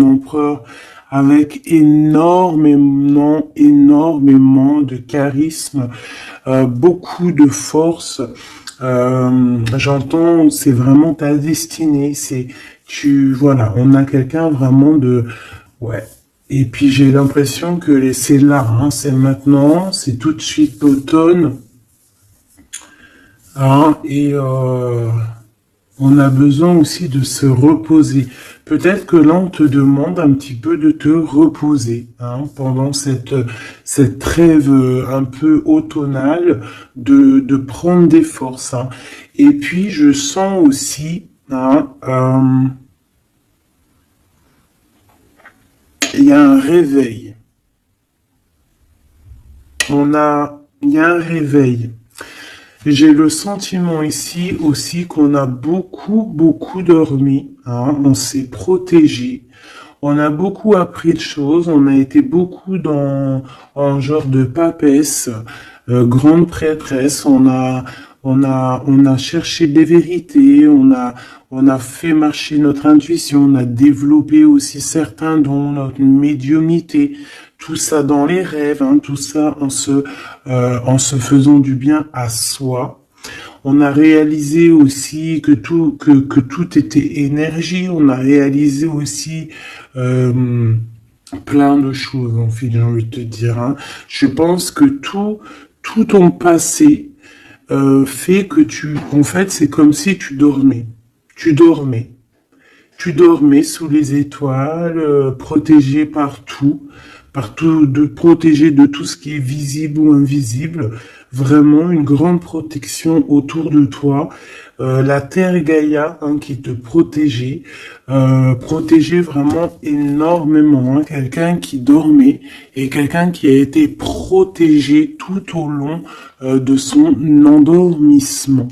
empereur avec énormément de charisme, beaucoup de force. J'entends, c'est vraiment ta destinée. Voilà, on a quelqu'un vraiment ouais. Et puis j'ai l'impression que c'est là, hein, c'est maintenant, c'est tout de suite l'automne, hein, et on a besoin aussi de se reposer. Peut-être que là, on te demande un petit peu de te reposer, hein, pendant cette trêve un peu automnale, de prendre des forces, hein. Et puis, je sens aussi, hein, il y a un réveil. Il y a un réveil. J'ai le sentiment ici aussi qu'on a beaucoup dormi, hein, on s'est protégé, on a beaucoup appris de choses, on a été beaucoup en genre de papesse, grande prêtresse, on a cherché des vérités, on a fait marcher notre intuition, on a développé aussi certains dons, notre médiumnité, tout ça dans les rêves, hein, tout ça en se faisant du bien à soi. On a réalisé aussi que tout était énergie. On a réalisé aussi plein de choses, en fait, j'ai envie de te dire, hein. Je pense que tout ton passé fait que en fait, c'est comme si tu dormais. Tu dormais. Tu dormais sous les étoiles, protégé protégé de tout ce qui est visible ou invisible. Vraiment une grande protection autour de toi. La Terre Gaïa, hein, qui te protégeait vraiment énormément, hein. Quelqu'un qui dormait et quelqu'un qui a été protégé tout au long de son endormissement.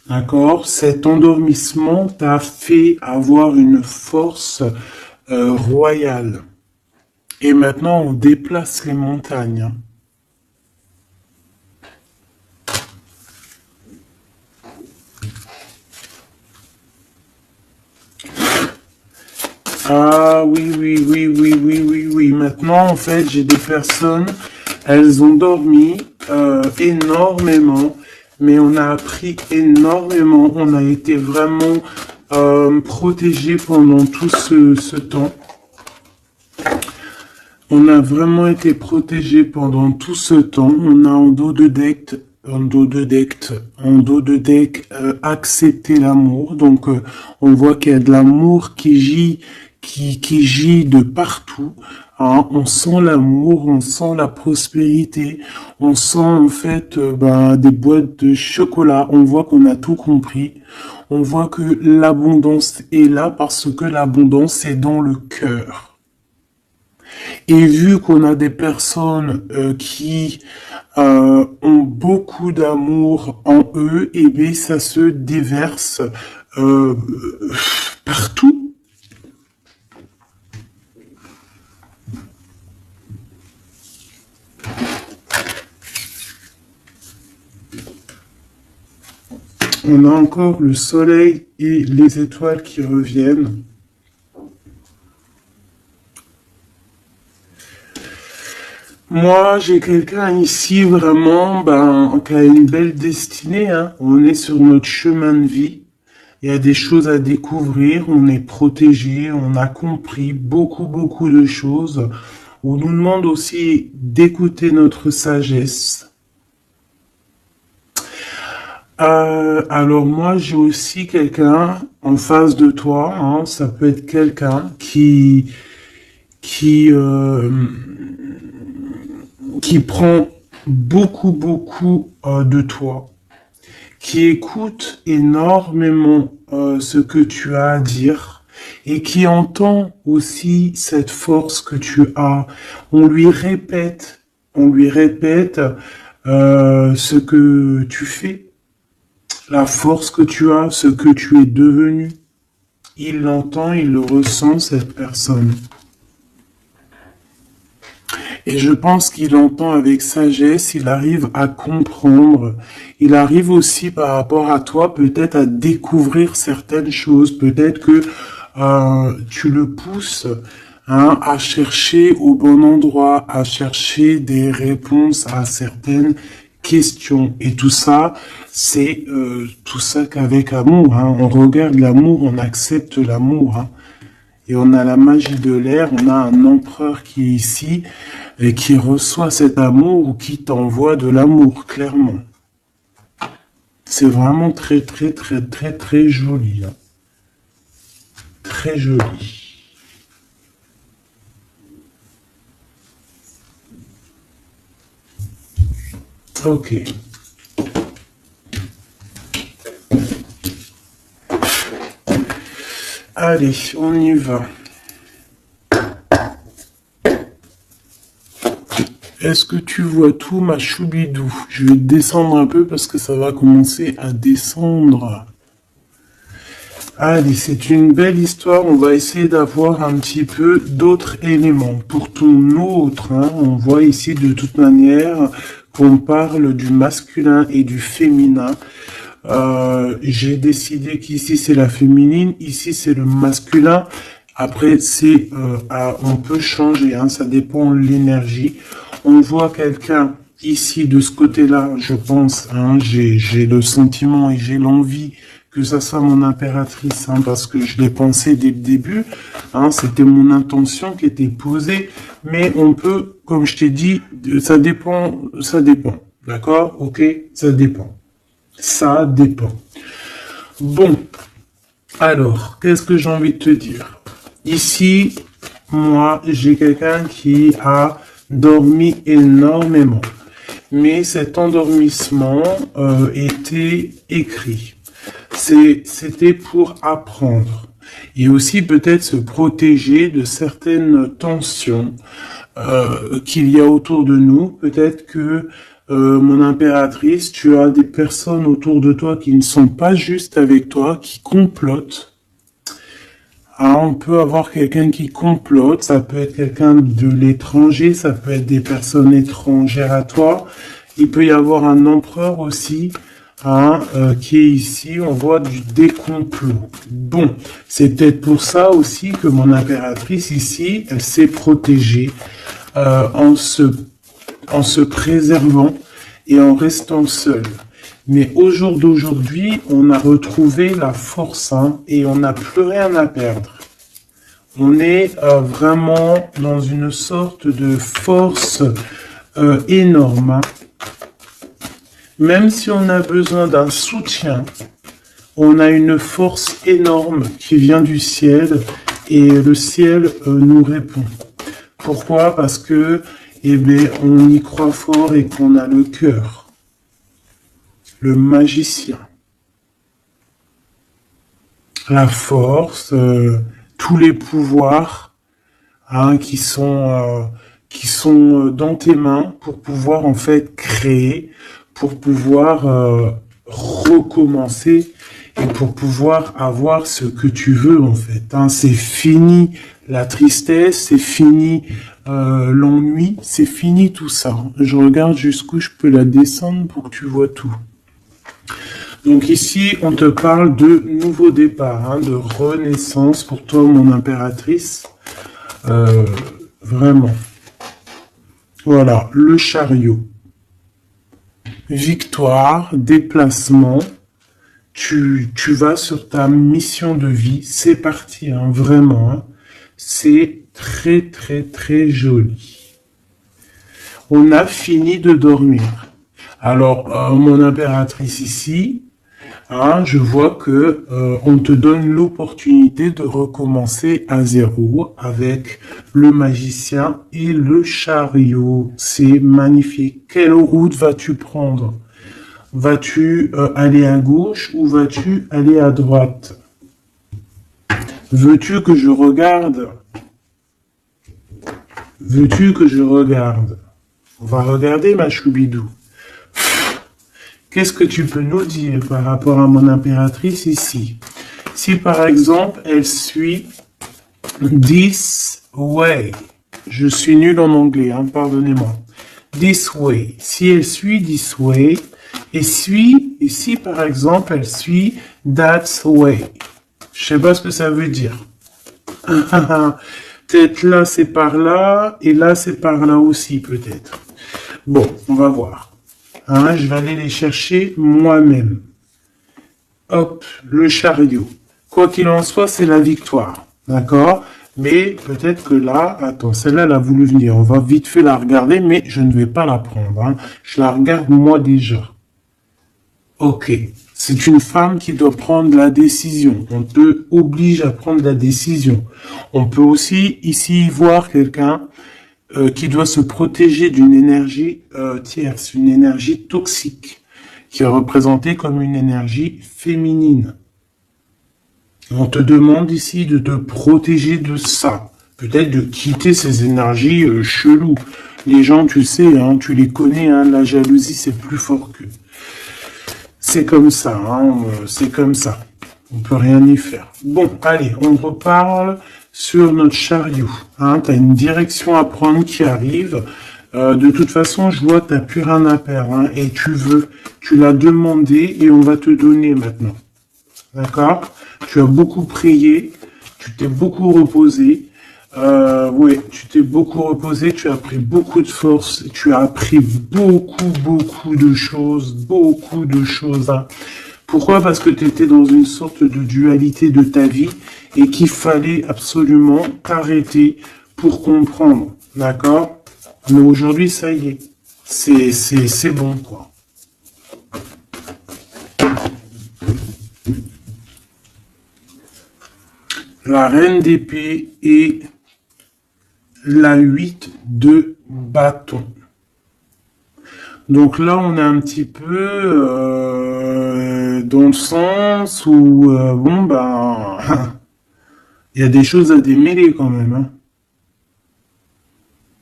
D'accord? Cet endormissement t'a fait avoir une force royale. Et maintenant, on déplace les montagnes. Ah oui. Maintenant, en fait, j'ai des personnes, elles ont dormi énormément, mais on a appris énormément. On a été vraiment protégés pendant tout ce temps. On a vraiment été protégés pendant tout ce temps. On a en dos de deck accepté l'amour. Donc on voit qu'il y a de l'amour qui gît de partout. Hein. On sent l'amour, on sent la prospérité, on sent en fait des boîtes de chocolat. On voit qu'on a tout compris. On voit que l'abondance est là parce que l'abondance est dans le cœur. Et vu qu'on a des personnes qui ont beaucoup d'amour en eux, et bien ça se déverse partout. On a encore le soleil et les étoiles qui reviennent. Moi, j'ai quelqu'un ici vraiment qui a une belle destinée, hein. On est sur notre chemin de vie. Il y a des choses à découvrir. On est protégé. On a compris beaucoup de choses. On nous demande aussi d'écouter notre sagesse. Alors moi, j'ai aussi quelqu'un en face de toi, hein. Ça peut être quelqu'un qui prend beaucoup de toi, qui écoute énormément ce que tu as à dire et qui entend aussi cette force que tu as. On lui répète ce que tu fais, la force que tu as, ce que tu es devenu. Il l'entend, il le ressent, cette personne. Et je pense qu'il entend avec sagesse, il arrive à comprendre, il arrive aussi par rapport à toi peut-être à découvrir certaines choses, peut-être que tu le pousses à chercher au bon endroit, à chercher des réponses à certaines questions. Et tout ça, c'est tout ça qu'avec amour. On regarde l'amour, on accepte l'amour. Et on a la magie de l'air, on a un empereur qui est ici et qui reçoit cet amour ou qui t'envoie de l'amour, clairement. C'est vraiment très, très, très, très, très joli. Très joli. Ok. Allez, on y va. Est-ce que tu vois tout, ma choubidou? Je vais descendre un peu parce que ça va commencer à descendre. Allez, c'est une belle histoire. On va essayer d'avoir un petit peu d'autres éléments. Pour ton autre, on voit ici de toute manière qu'on parle du masculin et du féminin. J'ai décidé qu'ici c'est la féminine, ici c'est le masculin. Après, c'est on peut changer, ça dépend de l'énergie. On voit quelqu'un ici de ce côté-là, je pense, j'ai le sentiment et j'ai l'envie que ça soit mon impératrice, parce que je l'ai pensé dès le début. C'était mon intention qui était posée, mais on peut, comme je t'ai dit, ça dépend, d'accord? Ok, ça dépend. Ça dépend. Bon, alors, qu'est-ce que j'ai envie de te dire? Ici, moi, j'ai quelqu'un qui a dormi énormément. Mais cet endormissement était écrit. C'était pour apprendre. Et aussi peut-être se protéger de certaines tensions qu'il y a autour de nous. Peut-être que mon impératrice, tu as des personnes autour de toi qui ne sont pas justes avec toi, qui complotent. On peut avoir quelqu'un qui complote, ça peut être quelqu'un de l'étranger, ça peut être des personnes étrangères à toi. Il peut y avoir un empereur aussi, qui est ici, on voit du décomplot. Bon, c'est peut-être pour ça aussi que mon impératrice ici, elle s'est protégée en se préservant et en restant seule. Mais au jour d'aujourd'hui, on a retrouvé la force et on n'a plus rien à perdre. On est vraiment dans une sorte de force énorme. Même si on a besoin d'un soutien, on a une force énorme qui vient du ciel et le ciel nous répond. Pourquoi? Parce que on y croit fort et qu'on a le cœur. Le magicien. La force, tous les pouvoirs qui sont dans tes mains pour pouvoir en fait créer, pour pouvoir recommencer et pour pouvoir avoir ce que tu veux en fait. C'est fini la tristesse, c'est fini l'ennui, c'est fini tout ça. Je regarde jusqu'où je peux la descendre pour que tu vois tout. Donc ici, on te parle de nouveau départ, de renaissance pour toi, mon impératrice. Vraiment. Voilà, le chariot. Victoire, déplacement. Tu vas sur ta mission de vie. C'est parti, vraiment. C'est très, très, très joli. On a fini de dormir. Alors, mon impératrice ici, je vois que on te donne l'opportunité de recommencer à zéro avec le magicien et le chariot. C'est magnifique. Quelle route vas-tu prendre? Vas-tu aller à gauche ou vas-tu aller à droite? Veux-tu que je regarde? Veux-tu que je regarde? On va regarder, ma choubidou. Qu'est-ce que tu peux nous dire par rapport à mon impératrice ici? Si par exemple, elle suit this way. Je suis nul en anglais, pardonnez-moi. This way. Si elle suit this way, et si par exemple, elle suit that way. Je sais pas ce que ça veut dire. Peut-être là, c'est par là, et là, c'est par là aussi, peut-être. Bon, on va voir. Hein, je vais aller les chercher moi-même. Hop, le chariot. Quoi qu'il en soit, c'est la victoire. D'accord? Mais peut-être que là, attends, celle-là, elle a voulu venir. On va vite fait la regarder, mais je ne vais pas la prendre. Hein. Je la regarde moi déjà. Ok. C'est une femme qui doit prendre la décision. On te oblige à prendre la décision. On peut aussi ici voir quelqu'un qui doit se protéger d'une énergie tierce, une énergie toxique, qui est représentée comme une énergie féminine. On te demande ici de te protéger de ça. Peut-être de quitter ces énergies cheloues. Les gens, tu sais, hein, tu les connais, hein, la jalousie, c'est plus fort qu'eux. C'est comme ça, hein, c'est comme ça. On peut rien y faire. Bon, allez, on reparle sur notre chariot. Hein, tu as une direction à prendre qui arrive. De toute façon, je vois que tu n'as plus rien à perdre. Hein, et tu l'as demandé et on va te donner maintenant. D'accord? Tu as beaucoup prié, tu t'es beaucoup reposé. Ouais, tu t'es beaucoup reposé, tu as pris beaucoup de force, tu as appris beaucoup de choses, Hein. Pourquoi? Parce que tu étais dans une sorte de dualité de ta vie et qu'il fallait absolument t'arrêter pour comprendre. D'accord? Mais aujourd'hui, ça y est. C'est bon, quoi. La reine d'épée et la 8 de bâton. Donc là, on est un petit peu dans le sens où, bon, ben, il y a des choses à démêler quand même. Hein.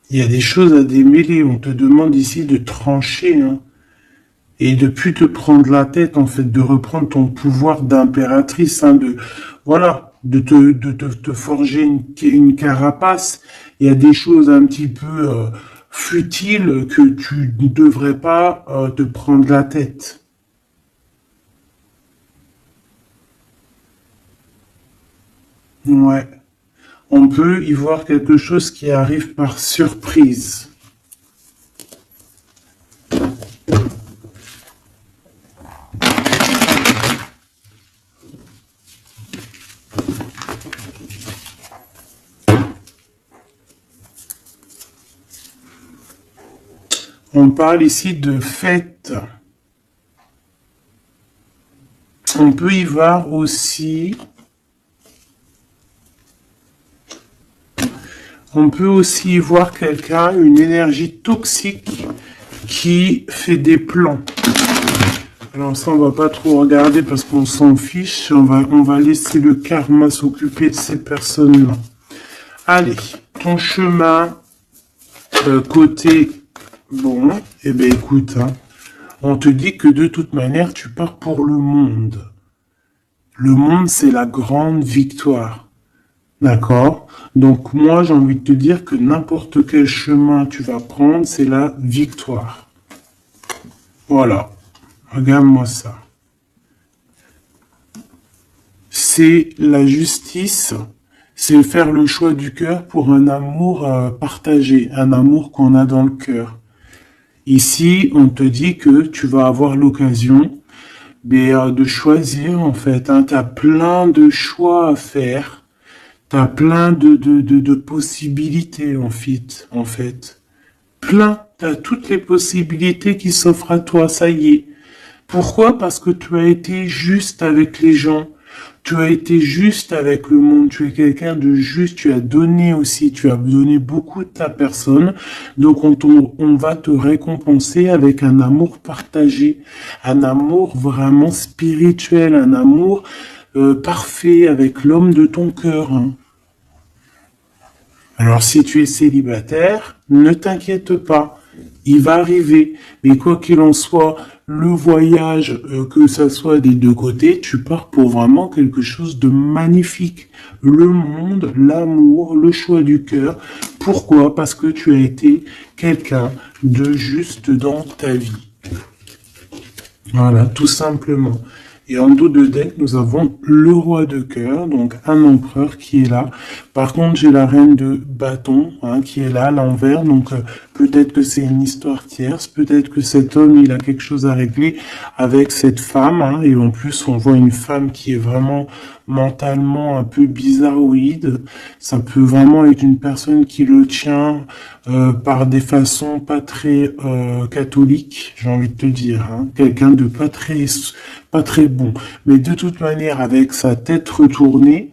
Il y a des choses à démêler. On te demande ici de trancher. Hein. Et de plus te prendre la tête, en fait, de reprendre ton pouvoir d'impératrice, hein, voilà, de te forger une carapace. Il y a des choses un petit peu futiles que tu ne devrais pas te prendre la tête. Ouais. On peut y voir quelque chose qui arrive par surprise. On parle ici de fête. On peut y voir aussi... On peut aussi y voir quelqu'un, une énergie toxique qui fait des plans. Alors ça, on va pas trop regarder parce qu'on s'en fiche. On va laisser le karma s'occuper de ces personnes-là. Allez, ton chemin côté... Bon, eh bien écoute, hein, on te dit que de toute manière, tu pars pour le monde. Le monde, c'est la grande victoire. D'accord? Donc moi, j'ai envie de te dire que n'importe quel chemin tu vas prendre, c'est la victoire. Voilà. Regarde-moi ça. C'est la justice, c'est faire le choix du cœur pour un amour partagé, un amour qu'on a dans le cœur. Ici, on te dit que tu vas avoir l'occasion de choisir, en fait. Hein, tu as plein de choix à faire. Tu as plein de possibilités, en fait. Plein. Tu as toutes les possibilités qui s'offrent à toi, ça y est. Pourquoi? Parce que tu as été juste avec les gens. Tu as été juste avec le monde, tu es quelqu'un de juste, tu as donné aussi, tu as donné beaucoup de ta personne, donc on va te récompenser avec un amour partagé, un amour vraiment spirituel, un amour parfait avec l'homme de ton cœur. Hein. Alors si tu es célibataire, ne t'inquiète pas, il va arriver, mais quoi qu'il en soit, le voyage, que ça soit des deux côtés, tu pars pour vraiment quelque chose de magnifique. Le monde, l'amour, le choix du cœur. Pourquoi? Parce que tu as été quelqu'un de juste dans ta vie. Voilà, tout simplement. Et en dos de deck, nous avons le roi de cœur, donc un empereur qui est là. Par contre, j'ai la reine de bâton qui est là à l'envers. Donc peut-être que c'est une histoire tierce, peut-être que cet homme il a quelque chose à régler avec cette femme. Et en plus, on voit une femme qui est vraiment mentalement un peu bizarroïde. Ça peut vraiment être une personne qui le tient par des façons pas très catholiques, j'ai envie de te dire. Quelqu'un de pas très bon. Mais de toute manière, avec sa tête retournée,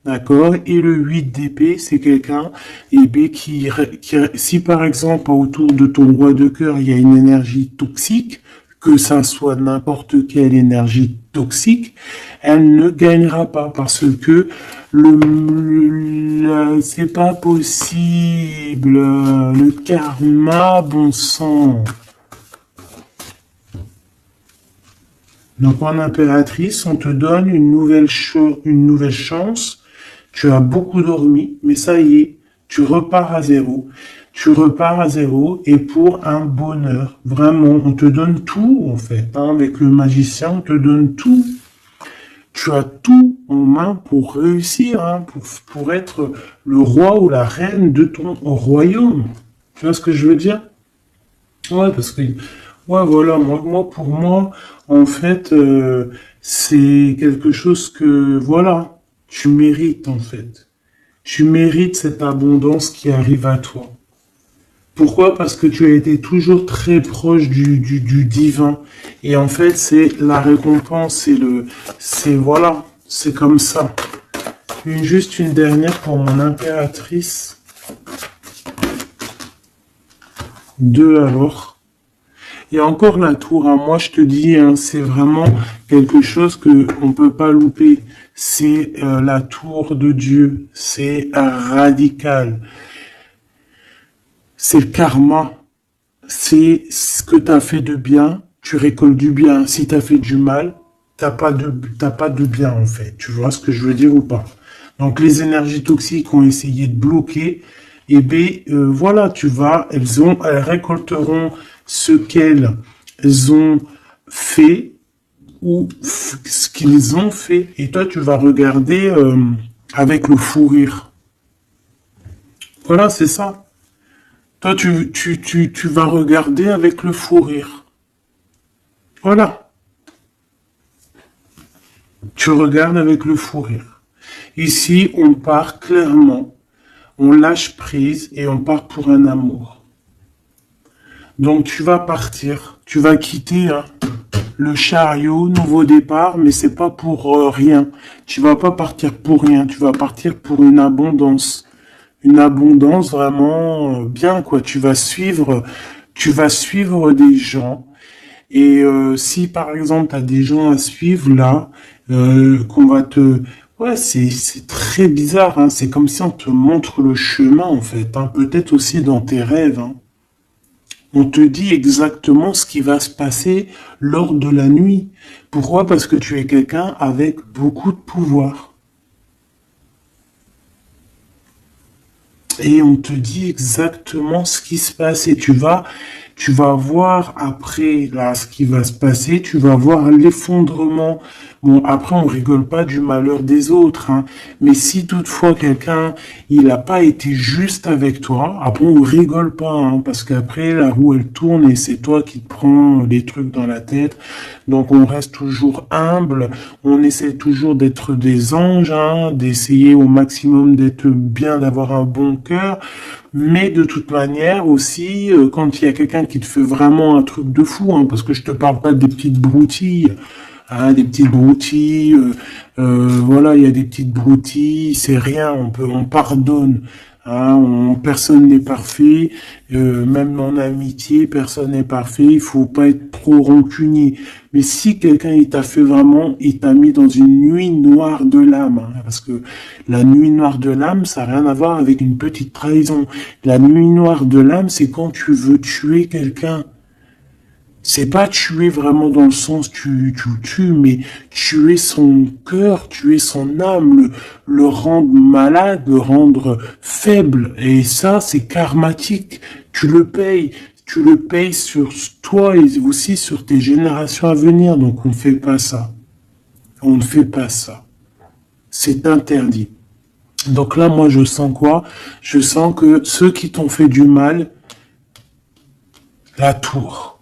d'accord, et le 8 d'épée, c'est quelqu'un si par exemple autour de ton roi de cœur, il y a une énergie toxique, que ça soit n'importe quelle énergie toxique, elle ne gagnera pas parce que c'est pas possible. Le karma, bon sang. Donc en impératrice, on te donne une nouvelle chance. Tu as beaucoup dormi, mais ça y est, tu repars à zéro. Tu repars à zéro et pour un bonheur. Vraiment, on te donne tout en fait. Avec le magicien, on te donne tout. Tu as tout en main pour réussir, pour être le roi ou la reine de ton royaume. Tu vois ce que je veux dire? Ouais, parce que, ouais, voilà, pour moi, en fait, c'est quelque chose que, voilà, tu mérites, en fait. Tu mérites cette abondance qui arrive à toi. Pourquoi? Parce que tu as été toujours très proche du divin. Et en fait, c'est la récompense, voilà, c'est comme ça. Juste une dernière pour mon impératrice. Deux alors. Et encore la tour, moi je te dis, c'est vraiment quelque chose que on peut pas louper. C'est la tour de Dieu. C'est radical. C'est le karma. C'est ce que tu as fait de bien, tu récoltes du bien. Si tu as fait du mal, t'as pas de bien en fait. Tu vois ce que je veux dire ou pas? Donc les énergies toxiques ont essayé de bloquer. Et bien voilà, elles récolteront ce qu'elles ont fait ou ce qu'ils ont fait. Et toi, tu vas regarder avec le fou rire. Voilà, c'est ça. Toi, tu vas regarder avec le fou rire. Voilà. Tu regardes avec le fou rire. Ici, on part clairement, on lâche prise et on part pour un amour. Donc, tu vas partir, tu vas quitter le chariot, nouveau départ, mais c'est pas pour rien. Tu vas pas partir pour rien, tu vas partir pour une abondance. Une abondance vraiment bien, quoi. Tu vas suivre des gens. Et si par exemple tu as des gens à suivre là, qu'on va te... Ouais, c'est très bizarre, c'est comme si on te montre le chemin en fait, peut-être aussi dans tes rêves. On te dit exactement ce qui va se passer lors de la nuit. Pourquoi? Parce que tu es quelqu'un avec beaucoup de pouvoir. Et on te dit exactement ce qui se passe et tu vas voir après là ce qui va se passer, tu vas voir l'effondrement. Bon, après on rigole pas du malheur des autres, mais si toutefois quelqu'un il n'a pas été juste avec toi, après on rigole pas, parce qu'après la roue elle tourne et c'est toi qui te prends les trucs dans la tête. Donc on reste toujours humble, on essaie toujours d'être des anges, d'essayer au maximum d'être bien, d'avoir un bon cœur. Mais de toute manière aussi, quand il y a quelqu'un qui te fait vraiment un truc de fou, parce que je te parle pas des petites broutilles, des petites broutilles, voilà, il y a des petites broutilles, c'est rien, on pardonne. Personne n'est parfait, même en amitié, personne n'est parfait, il faut pas être trop rancunier. Mais si quelqu'un il t'a fait vraiment, il t'a mis dans une nuit noire de l'âme, parce que la nuit noire de l'âme, ça n'a rien à voir avec une petite trahison. La nuit noire de l'âme, c'est quand tu veux tuer quelqu'un. C'est pas tuer vraiment dans le sens tu tues, mais tuer son cœur, tuer son âme, le rendre malade, le rendre faible. Et ça, c'est karmatique. Tu le payes sur toi et aussi sur tes générations à venir. Donc on fait pas ça. On ne fait pas ça. C'est interdit. Donc là, moi, je sens quoi? Je sens que ceux qui t'ont fait du mal, la tour.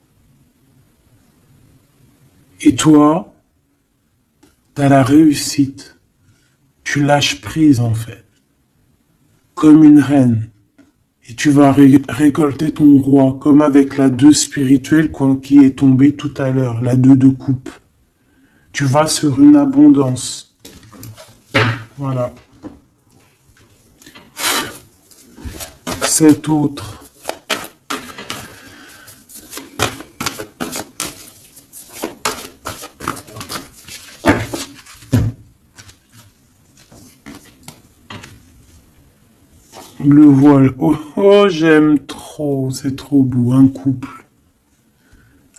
Et toi, t'as la réussite. Tu lâches prise, en fait. Comme une reine. Et tu vas récolter ton roi, comme avec la 2 spirituelle qui est tombée tout à l'heure, la 2 de coupe. Tu vas sur une abondance. Voilà. Cet autre. Le voile. Oh, oh, j'aime trop. C'est trop beau. Un couple.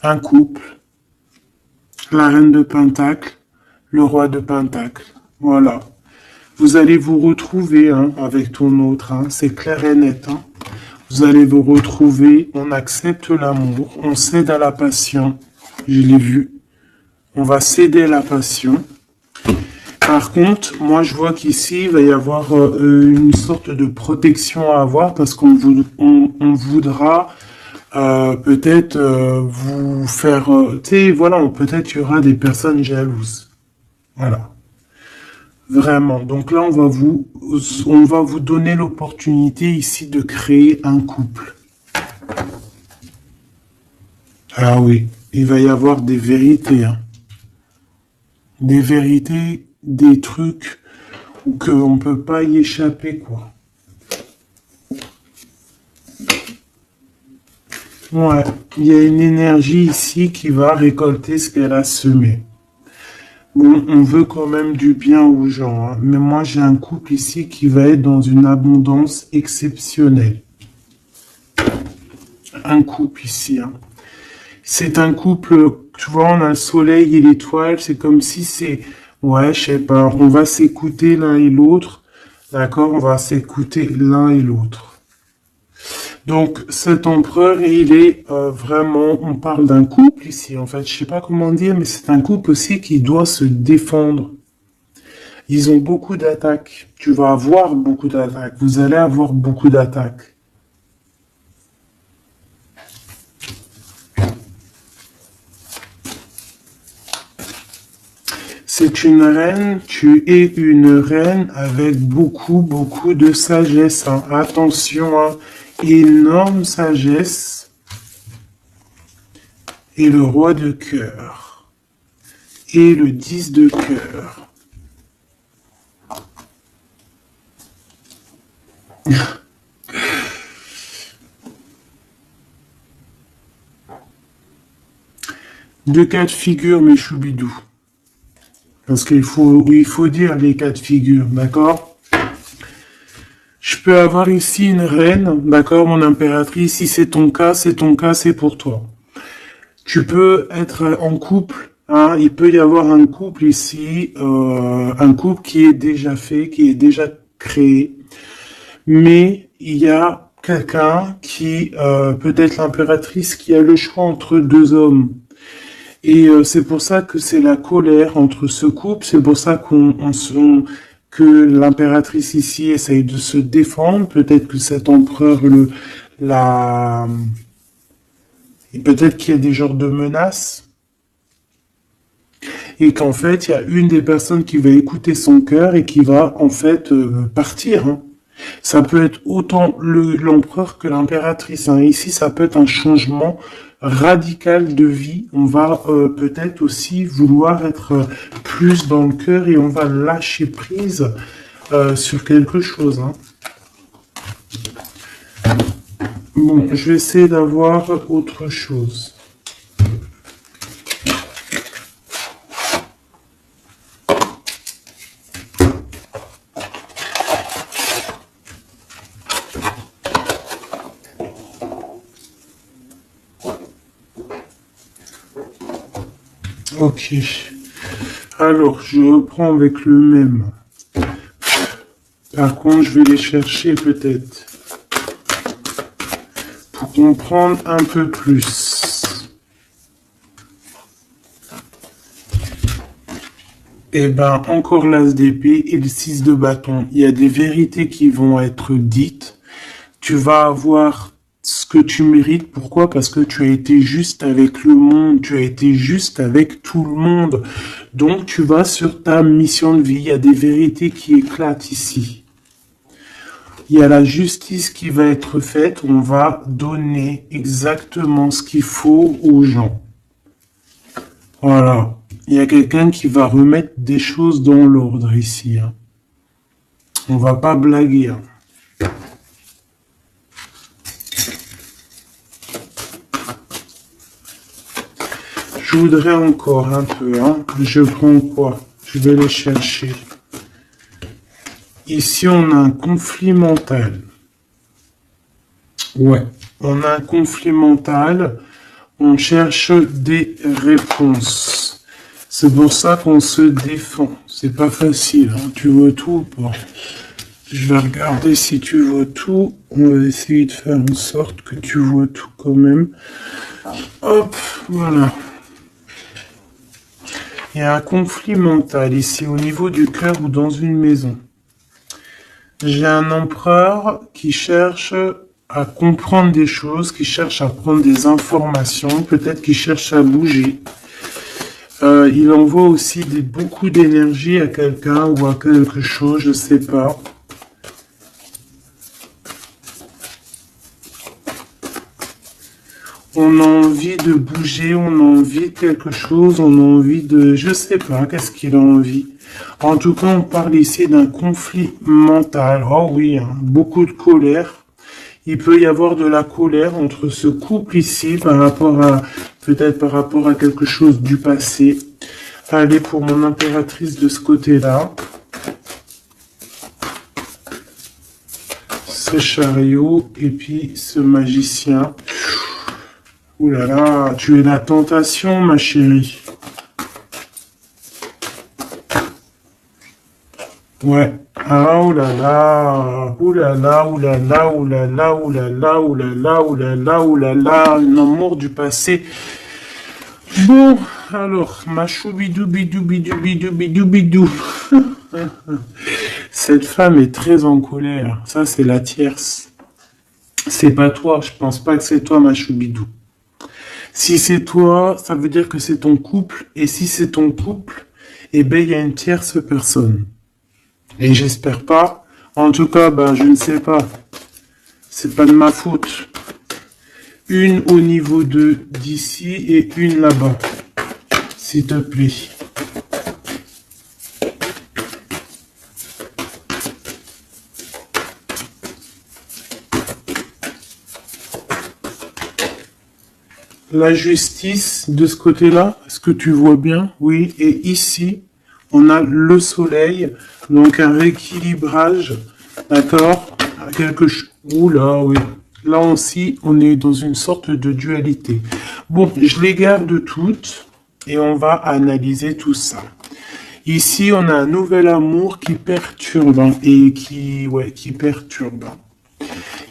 Un couple. La reine de Pentacle. Le roi de Pentacle. Voilà. Vous allez vous retrouver avec ton autre. C'est clair et net. Vous allez vous retrouver. On accepte l'amour. On cède à la passion. Je l'ai vu. On va céder à la passion. Par contre, moi je vois qu'ici, il va y avoir une sorte de protection à avoir parce qu'on on voudra peut-être vous faire... tu sais, voilà, peut-être il y aura des personnes jalouses. Voilà. Vraiment. Donc là, on va vous donner l'opportunité ici de créer un couple. Ah oui, il va y avoir des vérités. Des vérités, des trucs qu'on ne peut pas y échapper, quoi. Ouais, il y a une énergie ici qui va récolter ce qu'elle a semé. Bon, on veut quand même du bien aux gens, mais moi j'ai un couple ici qui va être dans une abondance exceptionnelle. Un couple ici, C'est un couple, tu vois, on a le soleil et l'étoile, c'est comme si c'est, ouais, je sais pas, on va s'écouter l'un et l'autre, d'accord, on va s'écouter l'un et l'autre. Donc cet empereur, il est vraiment, on parle d'un couple ici, en fait, je sais pas comment dire, mais c'est un couple aussi qui doit se défendre. Ils ont beaucoup d'attaques, tu vas avoir beaucoup d'attaques, vous allez avoir beaucoup d'attaques. C'est une reine, tu es une reine avec beaucoup, beaucoup de sagesse. Attention, énorme sagesse. Et le roi de cœur. Et le 10 de cœur. Deux cas de figure, mes choubidous. Parce qu'il faut dire les cas de figure, d'accord? Je peux avoir ici une reine, d'accord, mon impératrice, si c'est ton cas, c'est ton cas, c'est pour toi. Tu peux être en couple, il peut y avoir un couple ici, un couple qui est déjà fait, qui est déjà créé, mais il y a quelqu'un qui, peut-être l'impératrice, qui a le choix entre deux hommes. Et c'est pour ça que c'est la colère entre ce couple, c'est pour ça que l'impératrice ici essaye de se défendre, peut-être que cet empereur et peut-être qu'il y a des genres de menaces, et qu'en fait, il y a une des personnes qui va écouter son cœur et qui va en fait partir. Ça peut être autant l'empereur que l'impératrice. Ici, ça peut être un changement radical de vie. On va peut-être aussi vouloir être plus dans le cœur et on va lâcher prise sur quelque chose. Bon, je vais essayer d'avoir autre chose. Ok. Alors, je reprends avec le même. Par contre, je vais les chercher peut-être. Pour comprendre un peu plus. Eh ben, encore l'as d'épée et le 6 de bâton. Il y a des vérités qui vont être dites. Tu vas avoir ce que tu mérites. Pourquoi? Parce que tu as été juste avec le monde. Tu as été juste avec tout le monde. Donc, tu vas sur ta mission de vie. Il y a des vérités qui éclatent ici. Il y a la justice qui va être faite. On va donner exactement ce qu'il faut aux gens. Voilà. Il y a quelqu'un qui va remettre des choses dans l'ordre ici. Hein. On va pas blaguer. Hein. Je voudrais encore un peu. Hein. Je prends quoi? Je vais le chercher. Ici, on a un conflit mental. Ouais. On a un conflit mental. On cherche des réponses. C'est pour ça qu'on se défend. C'est pas facile. Hein. Tu vois tout ou pas? Je vais regarder si tu vois tout. On va essayer de faire en sorte que tu vois tout quand même. Hop, voilà. Il y a un conflit mental ici au niveau du cœur ou dans une maison. J'ai un empereur qui cherche à comprendre des choses, qui cherche à prendre des informations, peut-être qu'il cherche à bouger. Il envoie aussi beaucoup d'énergie à quelqu'un ou à quelque chose, je sais pas. On a envie de bouger, on a envie de quelque chose, on a envie de... Je sais pas, qu'est-ce qu'il a envie. En tout cas, on parle ici d'un conflit mental. Oh oui, hein, beaucoup de colère. Il peut y avoir de la colère entre ce couple ici par rapport à... Peut-être par rapport à quelque chose du passé. Allez, pour mon impératrice de ce côté-là. Ce chariot et puis ce magicien. Ouh là là, tu es la tentation, ma chérie. Ouais. Ah, ouh là là, ouh là là, ouh là là, ouh là là, ouh là là, ouh là là, ouh là là, ouh là là, un amour du passé. Bon, alors, ma choubidou, bidou, bidou, bidou, bidou, bidou. Cette femme est très en colère. Ça, c'est la tierce. C'est pas toi. Je pense pas que c'est toi, ma choubidou. Si c'est toi, ça veut dire que c'est ton couple. Et si c'est ton couple, eh ben, il y a une tierce personne. Et j'espère pas. En tout cas, ben, je ne sais pas. C'est pas de ma faute. Une au niveau de d'ici et une là-bas. S'il te plaît. La justice de ce côté-là, est-ce que tu vois bien? Oui, et ici, on a le soleil, donc un rééquilibrage, d'accord? Quelque chose. Oula, oui. Là aussi, on est dans une sorte de dualité. Bon, je les garde toutes et on va analyser tout ça. Ici, on a un nouvel amour qui perturbe hein, et qui perturbe.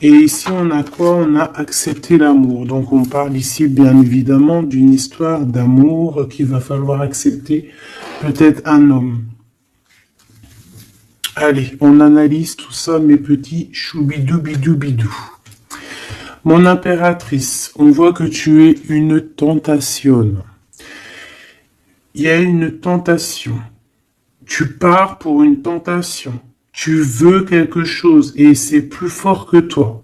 Et ici, on a quoi? On a accepté l'amour. Donc, on parle ici, bien évidemment, d'une histoire d'amour qu'il va falloir accepter. Peut-être un homme. Allez, on analyse tout ça, mes petits choubidou-bidou-bidou. Mon impératrice, on voit que tu es une tentation. Il y a une tentation. Tu pars pour une tentation. Tu veux quelque chose et c'est plus fort que toi.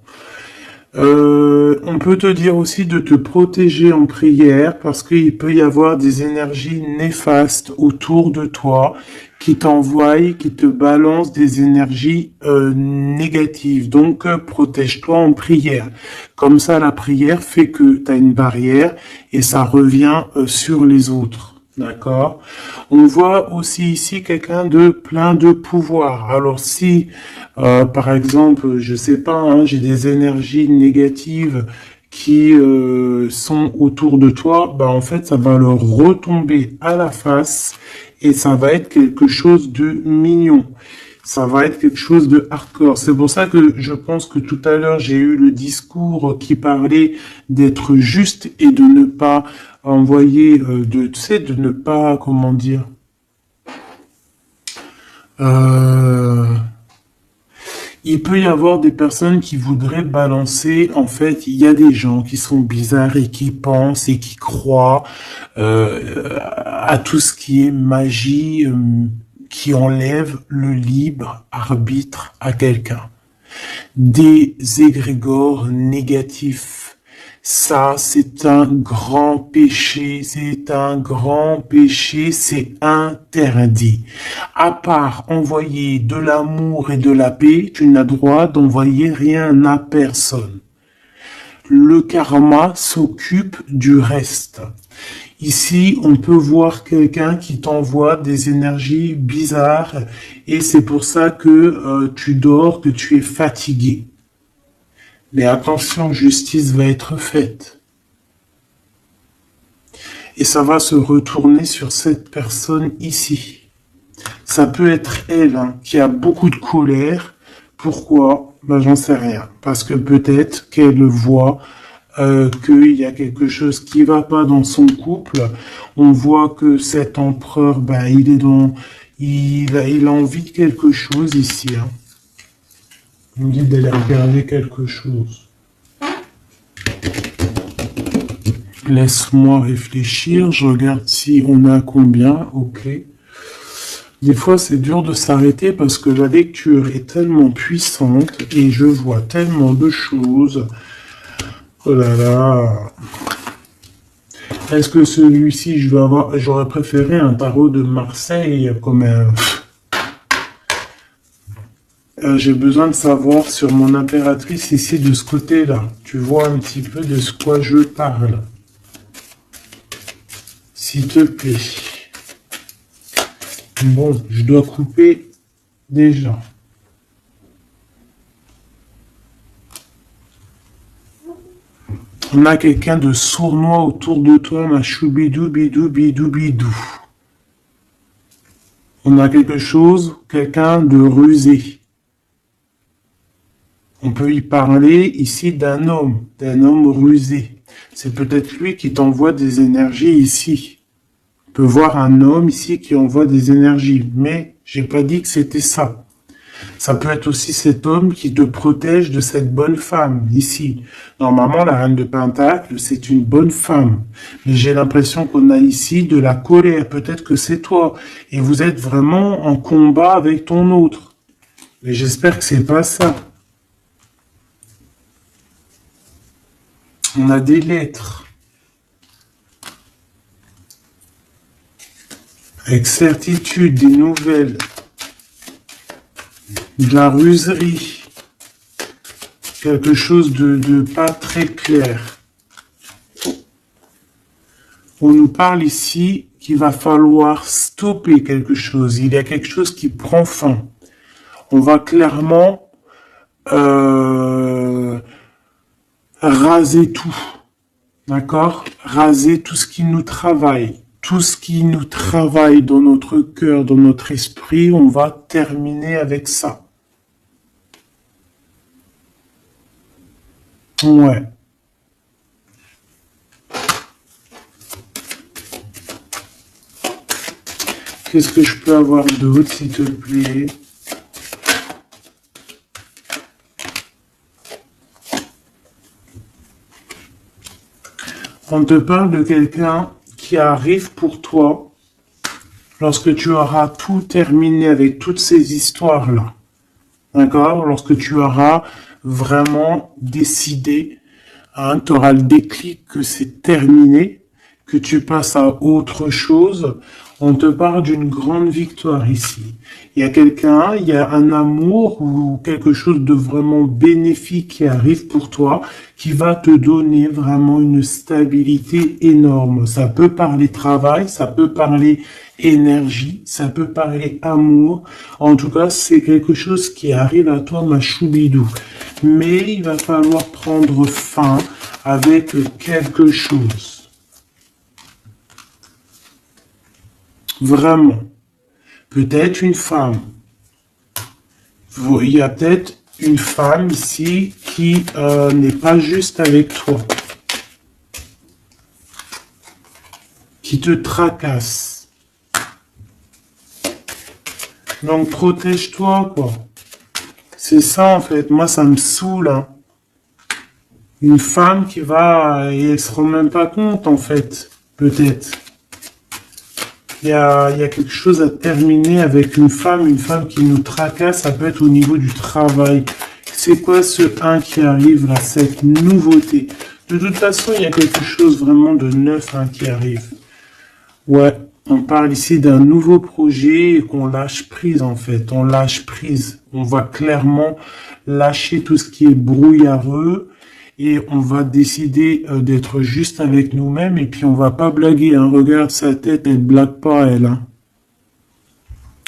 On peut te dire aussi de te protéger en prière parce qu'il peut y avoir des énergies néfastes autour de toi qui t'envoient, qui te balancent des énergies négatives. Donc, protège-toi en prière. Comme ça, la prière fait que tu as une barrière et ça revient sur les autres. D'accord. On voit aussi ici quelqu'un de plein de pouvoir. Alors si, par exemple, je sais pas, hein, j'ai des énergies négatives qui sont autour de toi, bah en fait ça va leur retomber à la face et ça va être quelque chose de mignon. Ça va être quelque chose de hardcore. C'est pour ça que je pense que tout à l'heure, j'ai eu le discours qui parlait d'être juste et de ne pas envoyer, tu sais, de ne pas, comment dire, Euh, il peut y avoir des personnes qui voudraient balancer. En fait, il y a des gens qui sont bizarres et qui pensent et qui croient à tout ce qui est magie, qui enlève le libre arbitre à quelqu'un. Des égrégores négatifs. Ça, c'est un grand péché, c'est un grand péché, c'est interdit. À part envoyer de l'amour et de la paix, tu n'as droit d'envoyer rien à personne. Le karma s'occupe du reste. Ici, on peut voir quelqu'un qui t'envoie des énergies bizarres et c'est pour ça que tu dors, que tu es fatigué. Mais attention, justice va être faite. Et ça va se retourner sur cette personne ici. Ça peut être elle hein, qui a beaucoup de colère. Pourquoi? Ben, j'en sais rien. Parce que peut-être qu'elle voit qu'il y a quelque chose qui va pas dans son couple. On voit que cet empereur, ben, il est dans, il a envie de quelque chose ici. Hein. Il me dit d'aller regarder quelque chose. Laisse-moi réfléchir. Je regarde si on a combien. Ok. Des fois, c'est dur de s'arrêter parce que la lecture est tellement puissante et je vois tellement de choses. Oh là là. Est-ce que celui-ci, j'aurais préféré un tarot de Marseille comme un... j'ai besoin de savoir sur mon impératrice ici de ce côté-là. Tu vois un petit peu de ce quoi je parle. S'il te plaît. Bon, je dois couper déjà. On a quelqu'un de sournois autour de toi, ma choubidou, bidou, bidou, bidou. On a quelque chose, quelqu'un de rusé. On peut y parler ici d'un homme rusé. C'est peut-être lui qui t'envoie des énergies ici. On peut voir un homme ici qui envoie des énergies, mais j'ai pas dit que c'était ça. Ça peut être aussi cet homme qui te protège de cette bonne femme, ici. Normalement, la reine de Pentacle, c'est une bonne femme. Mais j'ai l'impression qu'on a ici de la colère. Peut-être que c'est toi. Et vous êtes vraiment en combat avec ton autre. Mais j'espère que c'est pas ça. On a des lettres. Avec certitude, des nouvelles. De la ruserie. Quelque chose de pas très clair. On nous parle ici qu'il va falloir stopper quelque chose. Il y a quelque chose qui prend fin. On va clairement raser tout. D'accord? Raser tout ce qui nous travaille. Tout ce qui nous travaille dans notre cœur, dans notre esprit, on va terminer avec ça. Ouais. Qu'est-ce que je peux avoir d'autre, s'il te plaît? On te parle de quelqu'un qui arrive pour toi lorsque tu auras tout terminé avec toutes ces histoires-là. D'accord? Lorsque tu auras vraiment décidé, hein, tu auras le déclic que c'est terminé, que tu passes à autre chose. On te parle d'une grande victoire ici. Il y a quelqu'un, il y a un amour ou quelque chose de vraiment bénéfique qui arrive pour toi, qui va te donner vraiment une stabilité énorme. Ça peut parler travail, ça peut parler énergie, ça peut parler amour. En tout cas, c'est quelque chose qui arrive à toi, ma choubidou. Mais il va falloir prendre fin avec quelque chose. Vraiment. Peut-être une femme. Il y a peut-être une femme ici qui n'est pas juste avec toi. Qui te tracasse. Donc protège-toi, quoi. C'est ça, en fait. Moi, ça me saoule, hein. Une femme qui va, et elle se rend même pas compte, en fait. Peut-être. Il y a quelque chose à terminer avec une femme qui nous tracasse, ça peut être au niveau du travail. C'est quoi ce 1 qui arrive là, cette nouveauté? De toute façon, il y a quelque chose vraiment de neuf hein, qui arrive. Ouais, on parle ici d'un nouveau projet et qu'on lâche prise en fait. On lâche prise. On va clairement lâcher tout ce qui est brouillareux et on va décider d'être juste avec nous-mêmes et puis on va pas blaguer. Hein. Regarde sa tête, elle blague pas elle. Hein.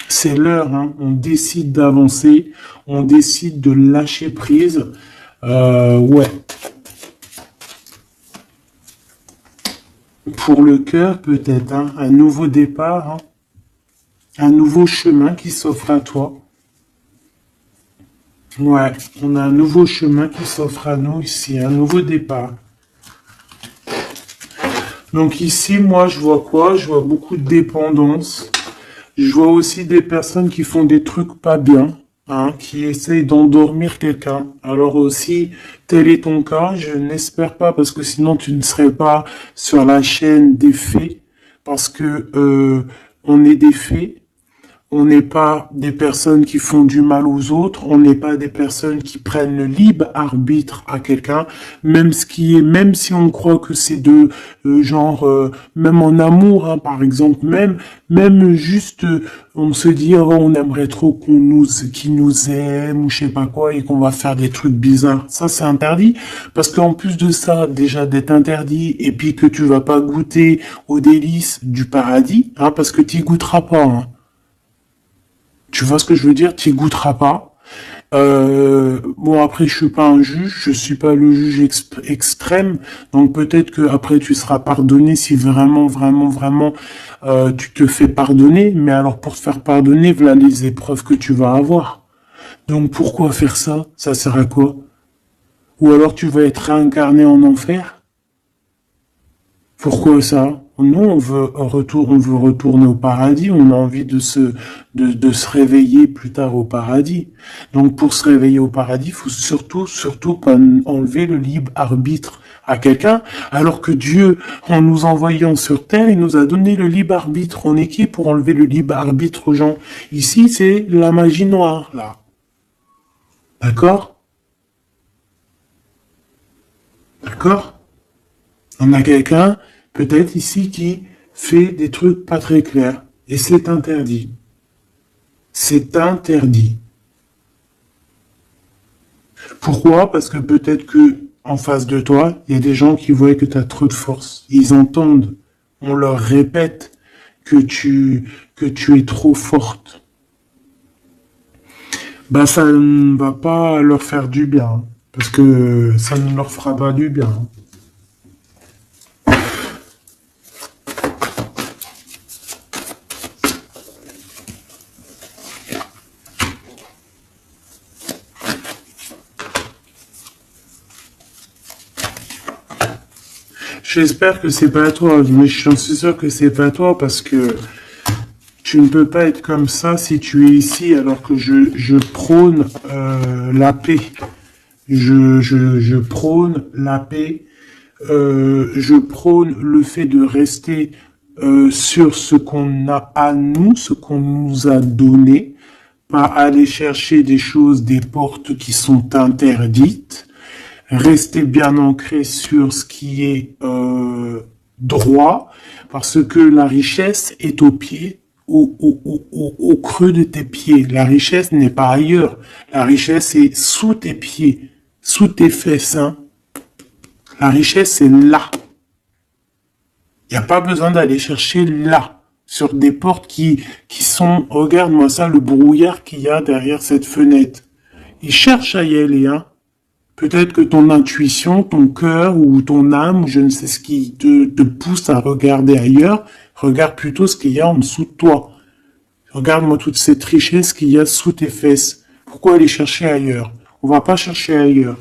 C'est l'heure. Hein. On décide d'avancer, on décide de lâcher prise. Ouais. Pour le cœur, peut-être, hein, un nouveau départ, hein, un nouveau chemin qui s'offre à toi. Ouais, on a un nouveau chemin qui s'offre à nous ici, un nouveau départ. Donc ici, moi, je vois quoi? Je vois beaucoup de dépendance. Je vois aussi des personnes qui font des trucs pas bien, hein, qui essayent d'endormir quelqu'un. Alors aussi, tel est ton cas, je n'espère pas, parce que sinon tu ne serais pas sur la chaîne des faits, parce que on est des faits. On n'est pas des personnes qui font du mal aux autres, on n'est pas des personnes qui prennent le libre arbitre à quelqu'un, même si on croit que c'est de même en amour, hein, par exemple, même juste, on se dit, oh, on aimerait trop qu'il nous aime ou je sais pas quoi et qu'on va faire des trucs bizarres. Ça, c'est interdit parce qu'en plus de ça, déjà d'être interdit et puis que tu vas pas goûter aux délices du paradis, hein, parce que tu goûteras pas. Hein. Tu vois ce que je veux dire? Tu goûteras pas. Bon après je suis pas un juge, je suis pas le juge extrême, donc peut-être que après tu seras pardonné si vraiment tu te fais pardonner, mais alors pour te faire pardonner, voilà les épreuves que tu vas avoir. Donc pourquoi faire ça? Ça sert à quoi? Ou alors tu vas être réincarné en enfer? Pourquoi ça? Nous, on veut retourner au paradis, on a envie de se réveiller plus tard au paradis. Donc, pour se réveiller au paradis, il faut surtout pas enlever le libre arbitre à quelqu'un, alors que Dieu, en nous envoyant sur terre, il nous a donné le libre arbitre. On est qui pour enlever le libre arbitre aux gens? Ici, c'est la magie noire, là. D'accord? D'accord? On a quelqu'un, peut-être ici, qui fait des trucs pas très clairs. Et c'est interdit. C'est interdit. Pourquoi? Parce que peut-être que en face de toi, il y a des gens qui voient que tu as trop de force. Ils entendent, on leur répète que tu es trop forte. Bah ça ne va pas leur faire du bien. Hein, parce que ça ne leur fera pas du bien. Hein. J'espère que c'est pas toi, mais je suis sûr que c'est pas toi parce que tu ne peux pas être comme ça si tu es ici alors que je prône la paix. Je prône la paix. Je prône le fait de rester sur ce qu'on a à nous, ce qu'on nous a donné, pas aller chercher des choses, des portes qui sont interdites. Rester bien ancré sur ce qui est droit, parce que la richesse est au pied, au creux de tes pieds. La richesse n'est pas ailleurs. La richesse est sous tes pieds, sous tes fesses. Hein. La richesse est là. Il n'y a pas besoin d'aller chercher là, sur des portes qui sont... Regarde-moi ça, le brouillard qu'il y a derrière cette fenêtre. Il cherche à y aller, hein. Peut-être que ton intuition, ton cœur ou ton âme, ou je ne sais ce qui te pousse à regarder ailleurs, regarde plutôt ce qu'il y a en dessous de toi. Regarde-moi toute cette richesse qu'il y a sous tes fesses. Pourquoi aller chercher ailleurs? On va pas chercher ailleurs.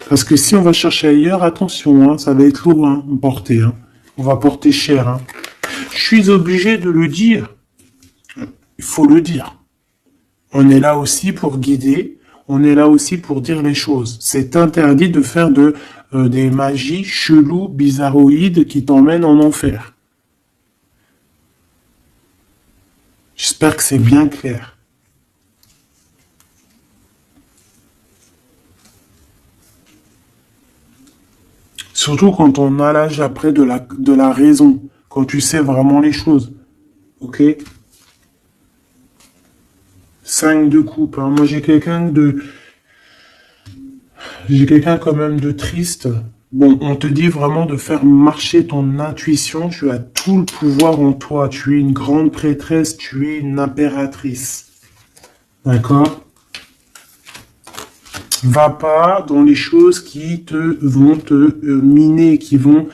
Parce que si on va chercher ailleurs, attention, hein, ça va être lourd hein, porter. Hein. On va porter cher. Hein. Je suis obligé de le dire. Il faut le dire. On est là aussi pour guider, on est là aussi pour dire les choses. C'est interdit de faire des magies cheloues, bizarroïdes qui t'emmènent en enfer. J'espère que c'est bien clair. Surtout quand on a l'âge après de la raison, quand tu sais vraiment les choses. Ok? 5 de coupe. Hein. Moi, j'ai quelqu'un quand même de triste. Bon, on te dit vraiment de faire marcher ton intuition. Tu as tout le pouvoir en toi. Tu es une grande prêtresse. Tu es une impératrice. D'accord? Va pas dans les choses qui vont te miner, qui vont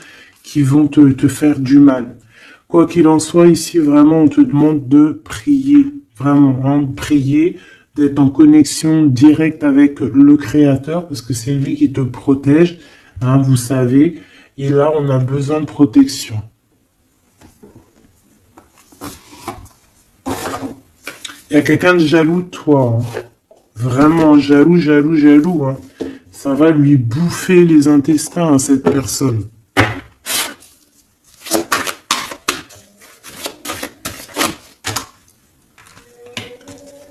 te faire du mal. Quoi qu'il en soit, ici, vraiment, on te demande de prier. Vraiment, hein, de prier, d'être en connexion directe avec le Créateur, parce que c'est lui qui te protège, hein, vous savez. Et là, on a besoin de protection. Il y a quelqu'un de jaloux de toi. Hein. Vraiment jaloux, jaloux, jaloux. Hein. Ça va lui bouffer les intestins à cette personne.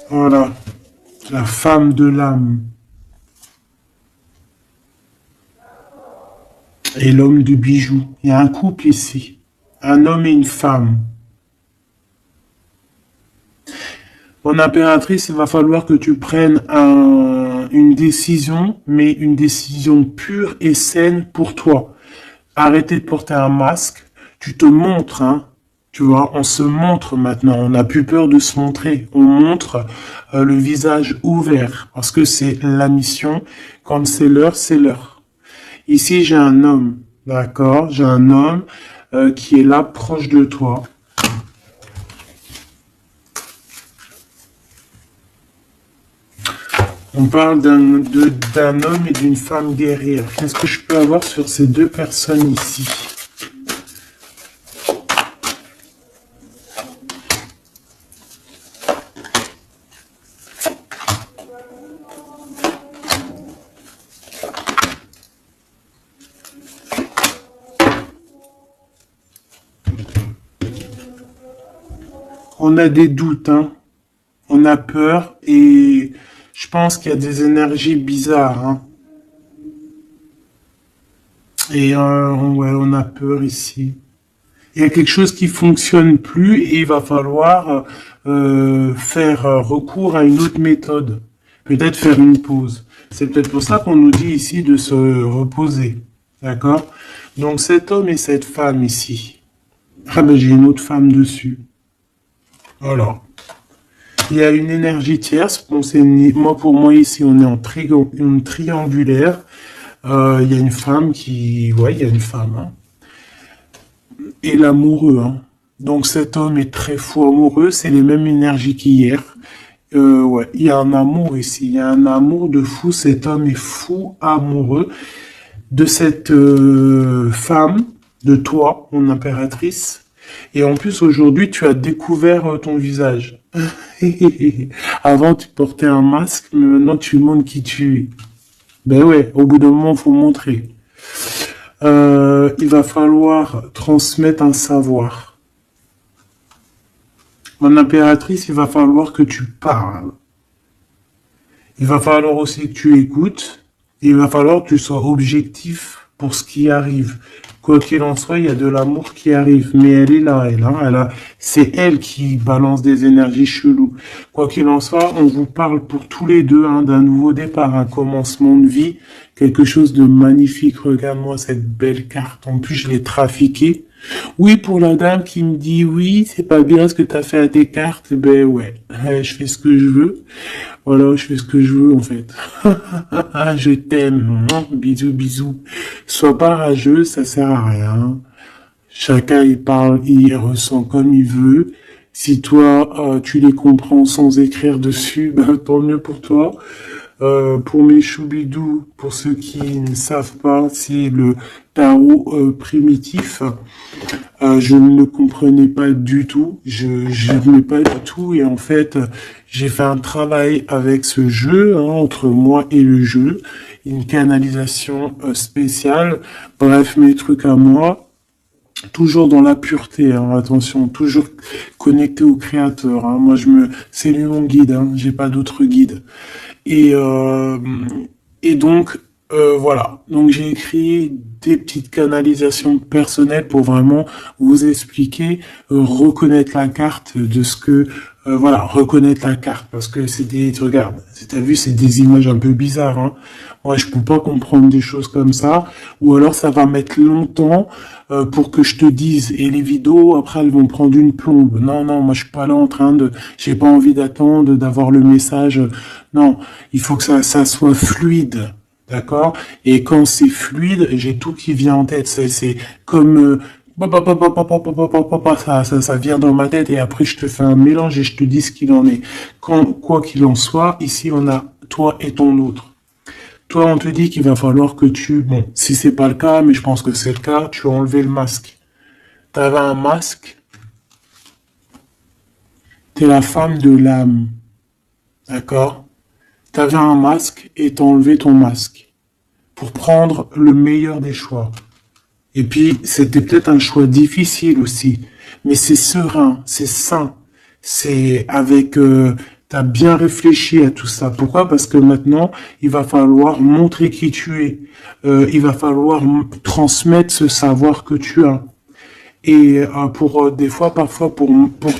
Voilà. La femme de l'âme. Et l'homme du bijou. Il y a un couple ici. Un homme et une femme. Mon impératrice, il va falloir que tu prennes une décision, mais une décision pure et saine pour toi. Arrêtez de porter un masque. Tu te montres, hein. Tu vois, on se montre maintenant. On n'a plus peur de se montrer. On montre le visage ouvert parce que c'est la mission. Quand c'est l'heure, c'est l'heure. Ici, j'ai un homme, d'accord? J'ai un homme qui est là, proche de toi. On parle d'un homme et d'une femme guerrière. Qu'est-ce que je peux avoir sur ces deux personnes ici? On a des doutes, hein. On a peur et je pense qu'il y a des énergies bizarres, hein. Et ouais, on a peur ici. Il y a quelque chose qui fonctionne plus et il va falloir faire recours à une autre méthode. Peut-être faire une pause. C'est peut-être pour ça qu'on nous dit ici de se reposer. D'accord? Donc cet homme et cette femme ici. Ah ben j'ai une autre femme dessus. Alors. Il y a une énergie tierce. Bon, moi pour moi ici on est en triangulaire. Il y a une femme ouais, il y a une femme. Hein. Et l'amoureux. Hein. Donc cet homme est très fou amoureux. C'est les mêmes énergies qu'hier. Ouais, il y a un amour ici. Il y a un amour de fou. Cet homme est fou amoureux de cette femme, de toi, mon impératrice. Et en plus, aujourd'hui, tu as découvert ton visage. Avant, tu portais un masque, mais maintenant, tu montres qui tu es. Ben ouais, au bout d'un moment, faut montrer. Il va falloir transmettre un savoir. Mon impératrice, il va falloir que tu parles. Il va falloir aussi que tu écoutes. Il va falloir que tu sois objectif pour ce qui arrive. Quoi qu'il en soit, il y a de l'amour qui arrive. Mais elle est là, c'est elle qui balance des énergies cheloues. Quoi qu'il en soit, on vous parle pour tous les deux hein, d'un nouveau départ, un commencement de vie, quelque chose de magnifique. Regarde-moi cette belle carte. En plus, je l'ai trafiquée. Oui, pour la dame qui me dit oui, c'est pas bien ce que t'as fait à tes cartes, ben ouais, je fais ce que je veux. Voilà, je fais ce que je veux en fait. Je t'aime, bisous, bisous. Sois pas rageux, ça sert à rien. Chacun il parle, il ressent comme il veut. Si toi tu les comprends sans écrire dessus, ben tant mieux pour toi. Pour mes choubidous, pour ceux qui ne savent pas, c'est le tarot primitif. Je ne le comprenais pas du tout, je n'aimais pas du tout, et en fait, j'ai fait un travail avec ce jeu, hein, entre moi et le jeu, une canalisation spéciale, bref, mes trucs à moi, toujours dans la pureté, hein, attention, toujours connecté au créateur, hein. Moi, c'est lui mon guide, hein, j'ai pas d'autre guide. Et, euh, et donc, voilà. Donc, j'ai écrit des petites canalisations personnelles pour vraiment vous expliquer, reconnaître la carte de ce que, voilà, reconnaître la carte. Parce que regarde, t'as vu, c'est des images un peu bizarres, hein. Moi, je peux pas comprendre des choses comme ça. Ou alors, ça va mettre longtemps, pour que je te dise. Et les vidéos, après, elles vont prendre une plombe. Non, non, moi, je suis pas là en train j'ai pas envie d'attendre, d'avoir le message. Non, il faut que ça soit fluide. D'accord? Et quand c'est fluide, j'ai tout qui vient en tête. C'est comme, ça vient dans ma tête et après je te fais un mélange et je te dis ce qu'il en est. Quoi qu'il en soit, ici on a toi et ton autre. Toi, on te dit qu'il va falloir que bon, si c'est pas le cas, mais je pense que c'est le cas, tu as enlevé le masque. T'avais un masque, t'es la femme de l'âme, d'accord? T'avais un masque et t'as enlevé ton masque pour prendre le meilleur des choix. Et puis, c'était peut-être un choix difficile aussi, mais c'est serein, c'est sain, c'est avec, t'as bien réfléchi à tout ça. Pourquoi? Parce que maintenant, il va falloir montrer qui tu es. Il va falloir transmettre ce savoir que tu as. Et des fois, parfois, pour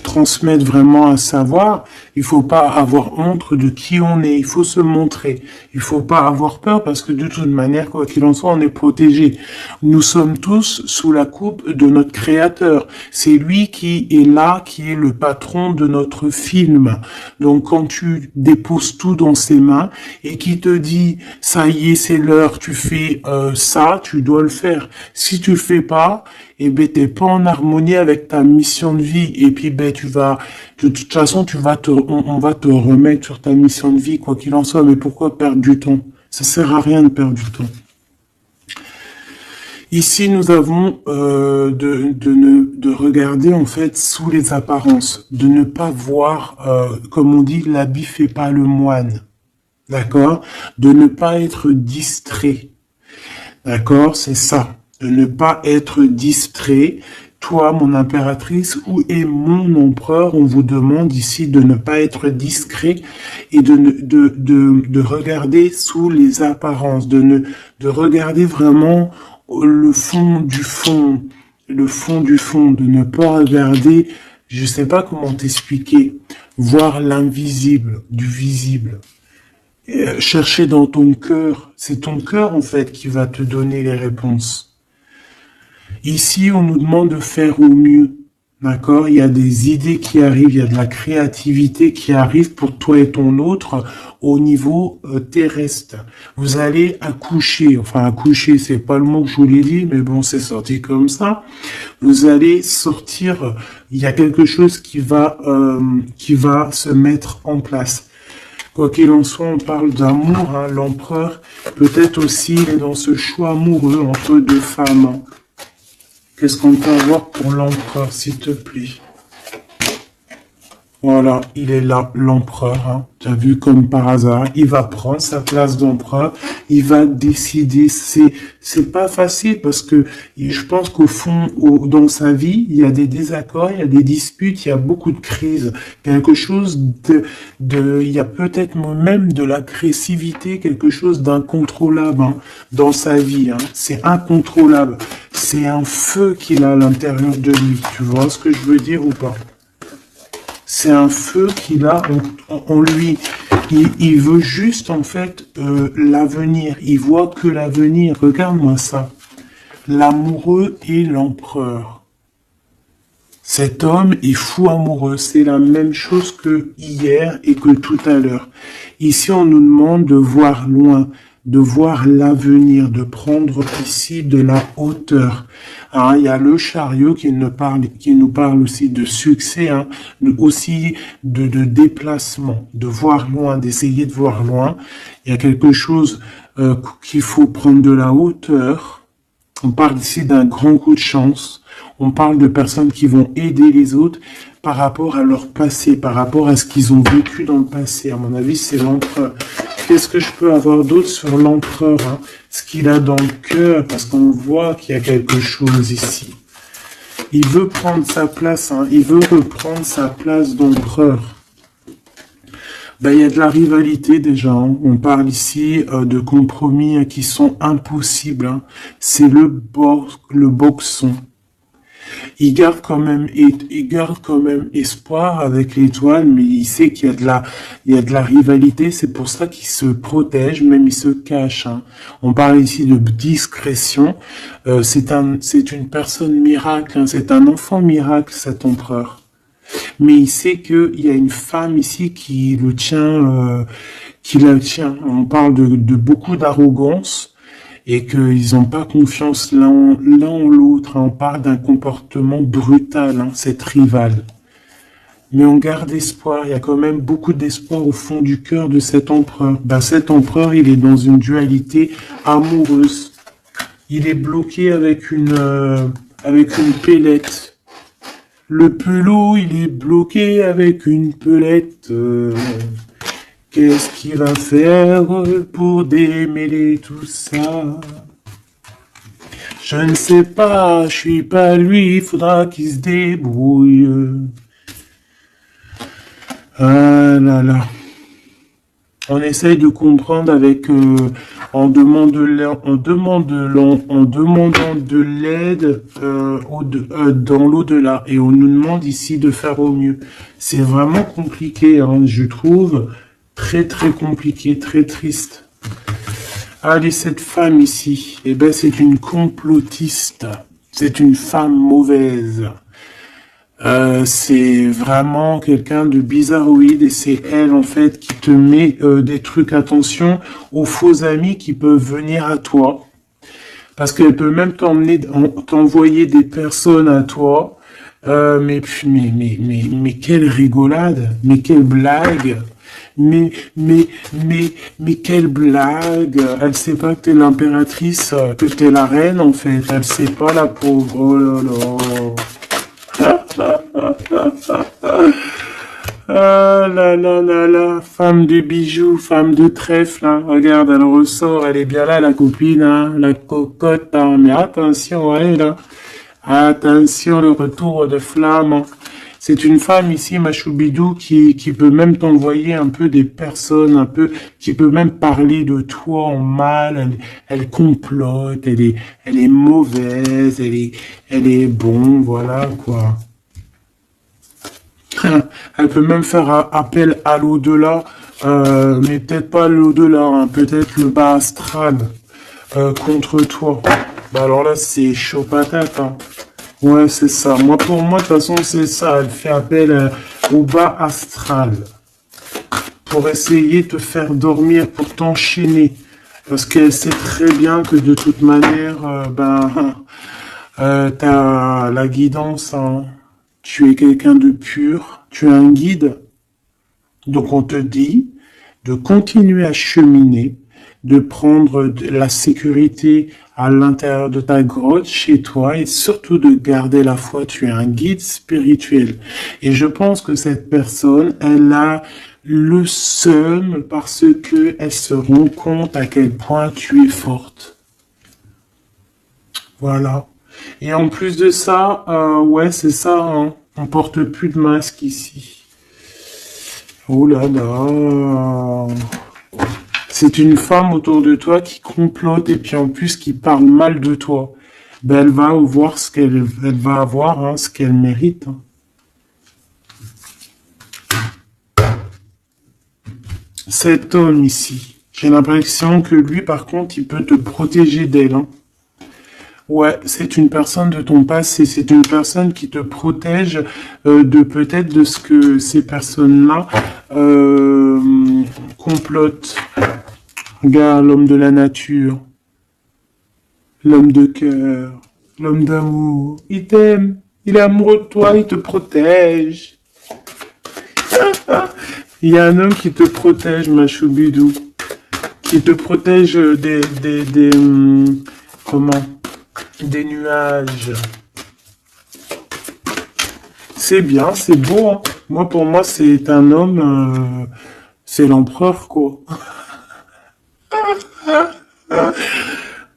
transmettre vraiment un savoir, il faut pas avoir honte de qui on est. Il faut se montrer. Il faut pas avoir peur parce que de toute manière, quoi qu'il en soit, on est protégé. Nous sommes tous sous la coupe de notre Créateur. C'est lui qui est là, qui est le patron de notre film. Donc, quand tu déposes tout dans ses mains et qui te dit, ça y est, c'est l'heure, tu fais ça, tu dois le faire. Si tu le fais pas, et ben t'es pas en harmonie avec ta mission de vie et puis ben de toute façon on va te remettre sur ta mission de vie quoi qu'il en soit. Mais pourquoi perdre du temps? Ça sert à rien de perdre du temps. Ici nous avons de regarder en fait sous les apparences, de ne pas voir comme on dit l'habit fait pas le moine, d'accord, de ne pas être distrait, d'accord, c'est ça. De ne pas être distrait. Toi, mon impératrice, où est mon empereur? On vous demande ici de ne pas être discret et de regarder sous les apparences, de regarder vraiment le fond du fond, de ne pas regarder, je sais pas comment t'expliquer, voir l'invisible du visible. Chercher dans ton cœur, c'est ton cœur en fait qui va te donner les réponses. Ici, on nous demande de faire au mieux, d'accord? Il y a des idées qui arrivent, il y a de la créativité qui arrive pour toi et ton autre au niveau terrestre. Vous allez accoucher, enfin accoucher, c'est pas le mot que je voulais dire, mais bon, c'est sorti comme ça. Vous allez sortir, il y a quelque chose qui va se mettre en place. Quoi qu'il en soit, on parle d'amour, hein, l'empereur, peut-être aussi, il est dans ce choix amoureux entre deux femmes, hein. Qu'est-ce qu'on peut avoir pour l'empereur, s'il te plaît? Voilà, il est là, l'empereur. Hein. Tu as vu comme par hasard, il va prendre sa place d'empereur, il va décider. C'est pas facile parce que je pense qu'au fond, dans sa vie, il y a des désaccords, il y a des disputes, il y a beaucoup de crises, quelque chose il y a peut-être même de l'agressivité, quelque chose d'incontrôlable hein, dans sa vie. Hein. C'est incontrôlable. C'est un feu qu'il a à l'intérieur de lui. Tu vois ce que je veux dire ou pas? C'est un feu qu'il a en lui. Il veut juste, en fait, l'avenir. Il voit que l'avenir. Regarde-moi ça. L'amoureux et l'empereur. Cet homme est fou amoureux. C'est la même chose que hier et que tout à l'heure. Ici, on nous demande de voir loin, de voir l'avenir, de prendre ici de la hauteur. Hein, il y a le chariot qui nous parle aussi de succès, hein, aussi de déplacement, de voir loin, d'essayer de voir loin. Il y a quelque chose qu'il faut prendre de la hauteur. On parle ici d'un grand coup de chance. On parle de personnes qui vont aider les autres par rapport à leur passé, par rapport à ce qu'ils ont vécu dans le passé. À mon avis, c'est l'empereur. Qu'est-ce que je peux avoir d'autre sur l'empereur, hein? Ce qu'il a dans le cœur, parce qu'on voit qu'il y a quelque chose ici. Il veut prendre sa place, hein? Il veut reprendre sa place d'empereur. Ben, il y a de la rivalité déjà, hein. On parle ici de compromis, hein, qui sont impossibles, hein. C'est le boxon. Il garde quand même espoir avec l'étoile, mais il sait qu'il y a de la rivalité. C'est pour ça qu'il se protège, même il se cache, hein. On parle ici de discrétion. C'est une personne miracle, hein. C'est un enfant miracle, cet empereur. Mais il sait qu'il y a une femme ici qui le tient, qui la tient. On parle de beaucoup d'arrogance et qu'ils n'ont pas confiance l'un en l'autre. On parle d'un comportement brutal, hein, cette rivale. Mais on garde espoir, il y a quand même beaucoup d'espoir au fond du cœur de cet empereur. Ben, cet empereur, il est dans une dualité amoureuse. Il est bloqué avec une pellette. Le pelot, il est bloqué avec une pelette. Qu'est-ce qu'il va faire pour démêler tout ça? Je ne sais pas, je suis pas lui, il faudra qu'il se débrouille. Ah là là. On essaye de comprendre avec en demandant de l'aide dans l'au-delà, et on nous demande ici de faire au mieux. C'est vraiment compliqué, hein, je trouve. Très très compliqué, très triste. Allez, cette femme ici, eh ben c'est une complotiste. C'est une femme mauvaise. C'est vraiment quelqu'un de bizarroïde, et c'est elle en fait qui te met des trucs. Attention aux faux amis qui peuvent venir à toi, parce qu'elle peut même t'envoyer des personnes à toi. Mais quelle rigolade, mais quelle blague. Mais quelle blague! Elle sait pas que t'es l'impératrice, que t'es la reine, en fait. Elle sait pas, la pauvre. Oh là là. Ah là là là là. Femme de bijoux, femme de trèfle, hein. Regarde, elle ressort. Elle est bien là, la copine, hein. La cocotte, hein. Mais attention, elle, là. Attention, le retour de flamme, hein. C'est une femme ici, Machoubidou, qui peut même t'envoyer un peu des personnes, qui peut même parler de toi en mal. Elle complote, elle est mauvaise, elle est bon, voilà, quoi. Elle peut même faire appel à l'au-delà, mais peut-être pas l'au-delà, hein, peut-être le bas astral, contre toi. Bah alors là, c'est chaud patate, hein. Ouais, c'est ça. Pour moi, de toute façon, c'est ça. Elle fait appel au bas astral pour essayer de te faire dormir, pour t'enchaîner. Parce qu'elle sait très bien que de toute manière, t'as la guidance, hein. Tu es quelqu'un de pur, tu es un guide. Donc on te dit de continuer à cheminer, de prendre la sécurité à l'intérieur de ta grotte, chez toi, et surtout de garder la foi. Tu es un guide spirituel. Et je pense que cette personne, elle a le seum parce que elle se rend compte à quel point tu es forte. Voilà. Et en plus de ça, ouais, c'est ça, hein. On porte plus de masque ici. Oh là là. C'est une femme autour de toi qui complote, et puis en plus qui parle mal de toi. Ben, elle va voir elle va avoir, hein, ce qu'elle mérite, hein. Cet homme ici, j'ai l'impression que lui, par contre, il peut te protéger d'elle, hein. Ouais, c'est une personne de ton passé, c'est une personne qui te protège de peut-être de ce que ces personnes-là complotent. Regarde l'homme de la nature, l'homme de cœur, l'homme d'amour. Il t'aime, il est amoureux de toi, il te protège. Il y a un homme qui te protège, ma choubidou. Qui te protège comment? Des nuages. C'est bien, c'est beau, hein. Moi, pour moi, c'est un homme, c'est l'empereur, quoi.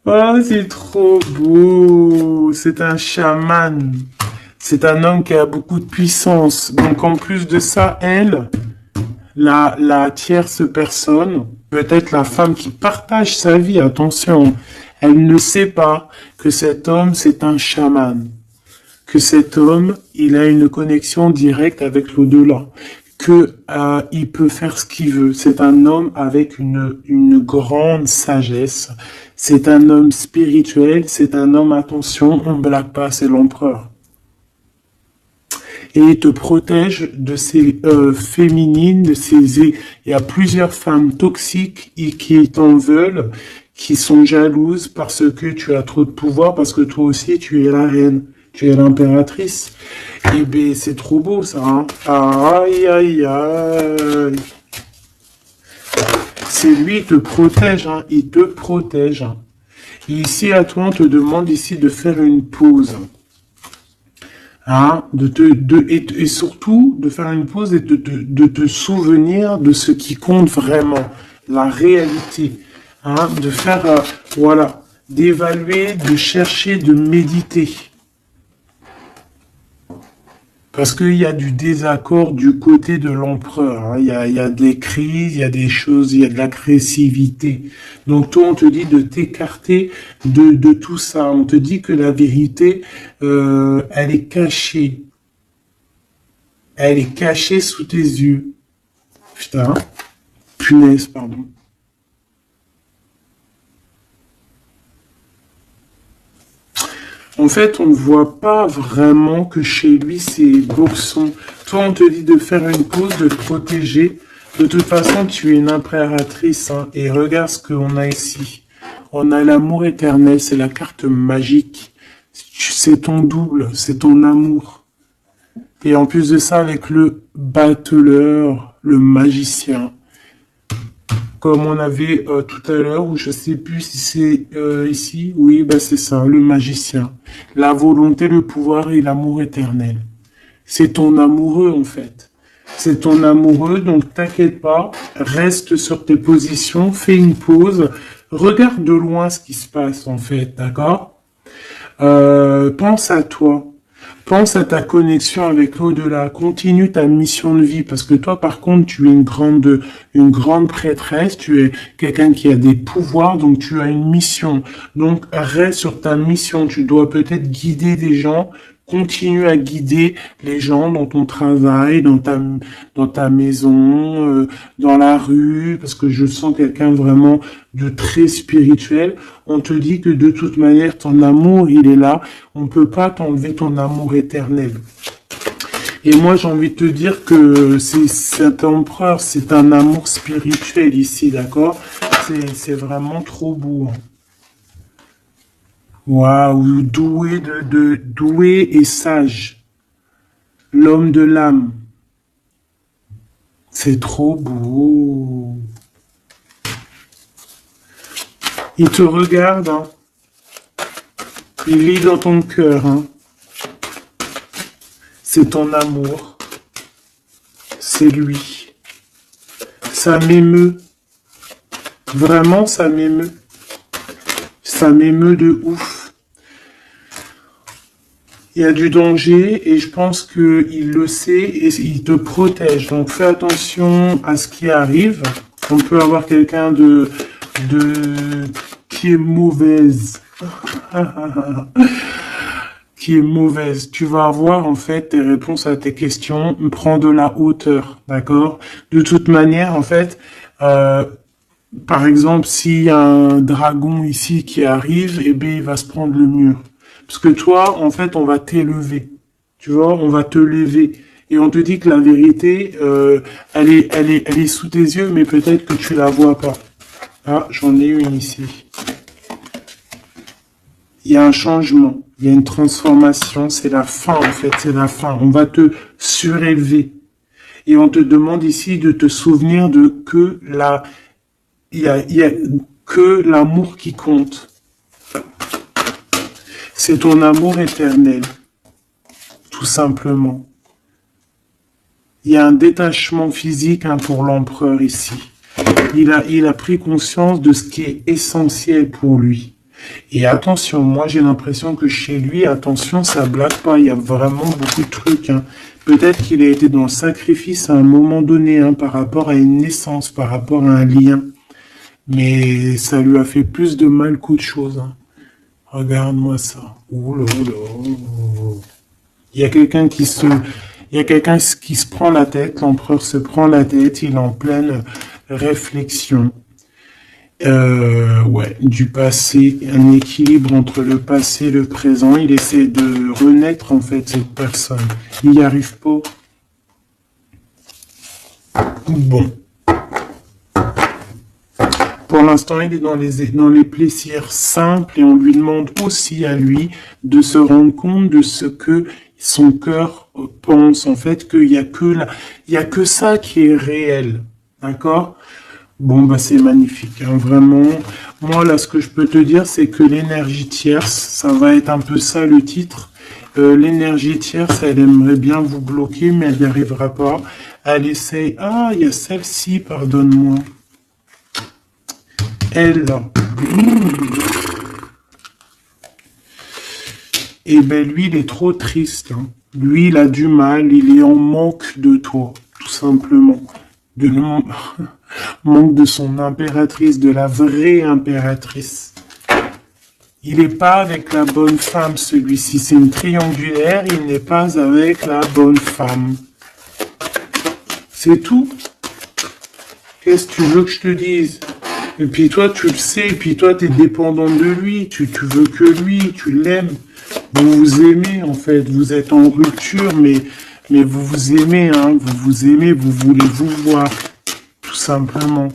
Oh, c'est trop beau. C'est un chaman. C'est un homme qui a beaucoup de puissance. Donc, en plus de ça, elle, la tierce personne, peut-être la femme qui partage sa vie, attention, elle ne sait pas que cet homme, c'est un chaman. Que cet homme, il a une connexion directe avec l'au-delà. Que il peut faire ce qu'il veut. C'est un homme avec une grande sagesse. C'est un homme spirituel. C'est un homme, attention, on ne blague pas, c'est l'empereur. Et il te protège de ces féminines, de ces... Il y a plusieurs femmes toxiques qui t'en veulent, qui sont jalouses parce que tu as trop de pouvoir, parce que toi aussi tu es la reine, tu es l'impératrice. Et ben c'est trop beau ça, hein. Aïe aïe aïe. C'est lui qui te protège, hein. Il te protège. Hein. Et ici à toi on te demande ici de faire une pause. Hein, et surtout de faire une pause et de te souvenir de ce qui compte vraiment, la réalité, hein, de faire, voilà, d'évaluer, de chercher, de méditer. Parce qu'il y a du désaccord du côté de l'empereur, hein. Il y a des crises, il y a des choses, il y a de l'agressivité. Donc toi, on te dit de t'écarter de tout ça. On te dit que la vérité, elle est cachée. Elle est cachée sous tes yeux. Putain. Punaise, pardon. En fait, on ne voit pas vraiment que chez lui, c'est boxon. Toi, on te dit de faire une pause, de te protéger. De toute façon, tu es une impératrice. Hein, et regarde ce qu'on a ici. On a l'amour éternel, c'est la carte magique. C'est ton double, c'est ton amour. Et en plus de ça, avec le battleur, le magicien. Comme on avait tout à l'heure, ou je sais plus si c'est ici, oui, bah c'est ça, le magicien. La volonté, le pouvoir et l'amour éternel. C'est ton amoureux en fait. C'est ton amoureux, donc t'inquiète pas, reste sur tes positions, fais une pause, regarde de loin ce qui se passe en fait, d'accord? Pense à toi. Pense à ta connexion avec l'au-delà. Continue ta mission de vie parce que toi, par contre, tu es une grande prêtresse. Tu es quelqu'un qui a des pouvoirs, donc tu as une mission. Donc reste sur ta mission. Tu dois peut-être guider des gens. Continue à guider les gens dans ton travail, dans ta maison, dans la rue, parce que je sens quelqu'un vraiment de très spirituel. On te dit que de toute manière, ton amour, il est là. On peut pas t'enlever ton amour éternel. Et moi, j'ai envie de te dire que cet empereur, c'est un amour spirituel ici, d'accord? C'est vraiment trop beau. Waouh, doué et sage. L'homme de l'âme. C'est trop beau. Il te regarde, hein. Il lit dans ton cœur, hein. C'est ton amour. C'est lui. Ça m'émeut. Vraiment, ça m'émeut. Ça m'émeut de ouf. Il y a du danger et je pense qu'il le sait et il te protège. Donc fais attention à ce qui arrive. On peut avoir quelqu'un qui est mauvaise. Qui est mauvaise. Tu vas avoir en fait tes réponses à tes questions. Prends de la hauteur, d'accord? De toute manière, en fait, par exemple, s'il y a un dragon ici qui arrive, eh bien, il va se prendre le mur. Parce que toi, en fait, on va t'élever. Tu vois, on va te lever. Et on te dit que la vérité, elle est sous tes yeux, mais peut-être que tu la vois pas. Ah, j'en ai une ici. Il y a un changement, il y a une transformation, c'est la fin en fait, c'est la fin. On va te surélever. Et on te demande ici de te souvenir de que il y a que l'amour qui compte. C'est ton amour éternel, tout simplement. Il y a un détachement physique pour l'empereur ici. Il a pris conscience de ce qui est essentiel pour lui. Et attention, moi j'ai l'impression que chez lui, attention, ça blague pas, il y a vraiment beaucoup de trucs. Peut-être qu'il a été dans le sacrifice à un moment donné, par rapport à une naissance, par rapport à un lien. Mais ça lui a fait plus de mal qu'autre chose. Regarde-moi ça. Ouh là là. Il y a quelqu'un qui se prend la tête, l'empereur se prend la tête, il est en pleine réflexion. Ouais, du passé, un équilibre entre le passé et le présent. Il essaie de renaître, en fait, cette personne. Il n'y arrive pas. Bon. Pour l'instant, il est dans les plaisirs simples et on lui demande aussi à lui de se rendre compte de ce que son cœur pense. En fait, qu'il y a que ça qui est réel. D'accord? Bon, bah, c'est magnifique, vraiment. Moi, là, ce que je peux te dire, c'est que l'énergie tierce, ça va être un peu ça le titre. L'énergie tierce, elle aimerait bien vous bloquer, mais elle n'y arrivera pas. Elle essaye. Ah, il y a celle-ci, pardonne-moi. Elle, là. Eh ben, lui, il est trop triste. Lui, il a du mal, il est en manque de toi, tout simplement. Manque de son impératrice, de la vraie impératrice. Il n'est pas avec la bonne femme, celui-ci. C'est une triangulaire, il n'est pas avec la bonne femme. C'est tout. Qu'est-ce que tu veux que je te dise? Et puis toi, tu le sais, et puis toi, tu es dépendant de lui, tu veux que lui, tu l'aimes. Vous vous aimez, en fait, vous êtes en rupture, mais vous vous aimez, vous vous aimez, vous voulez vous voir, tout simplement.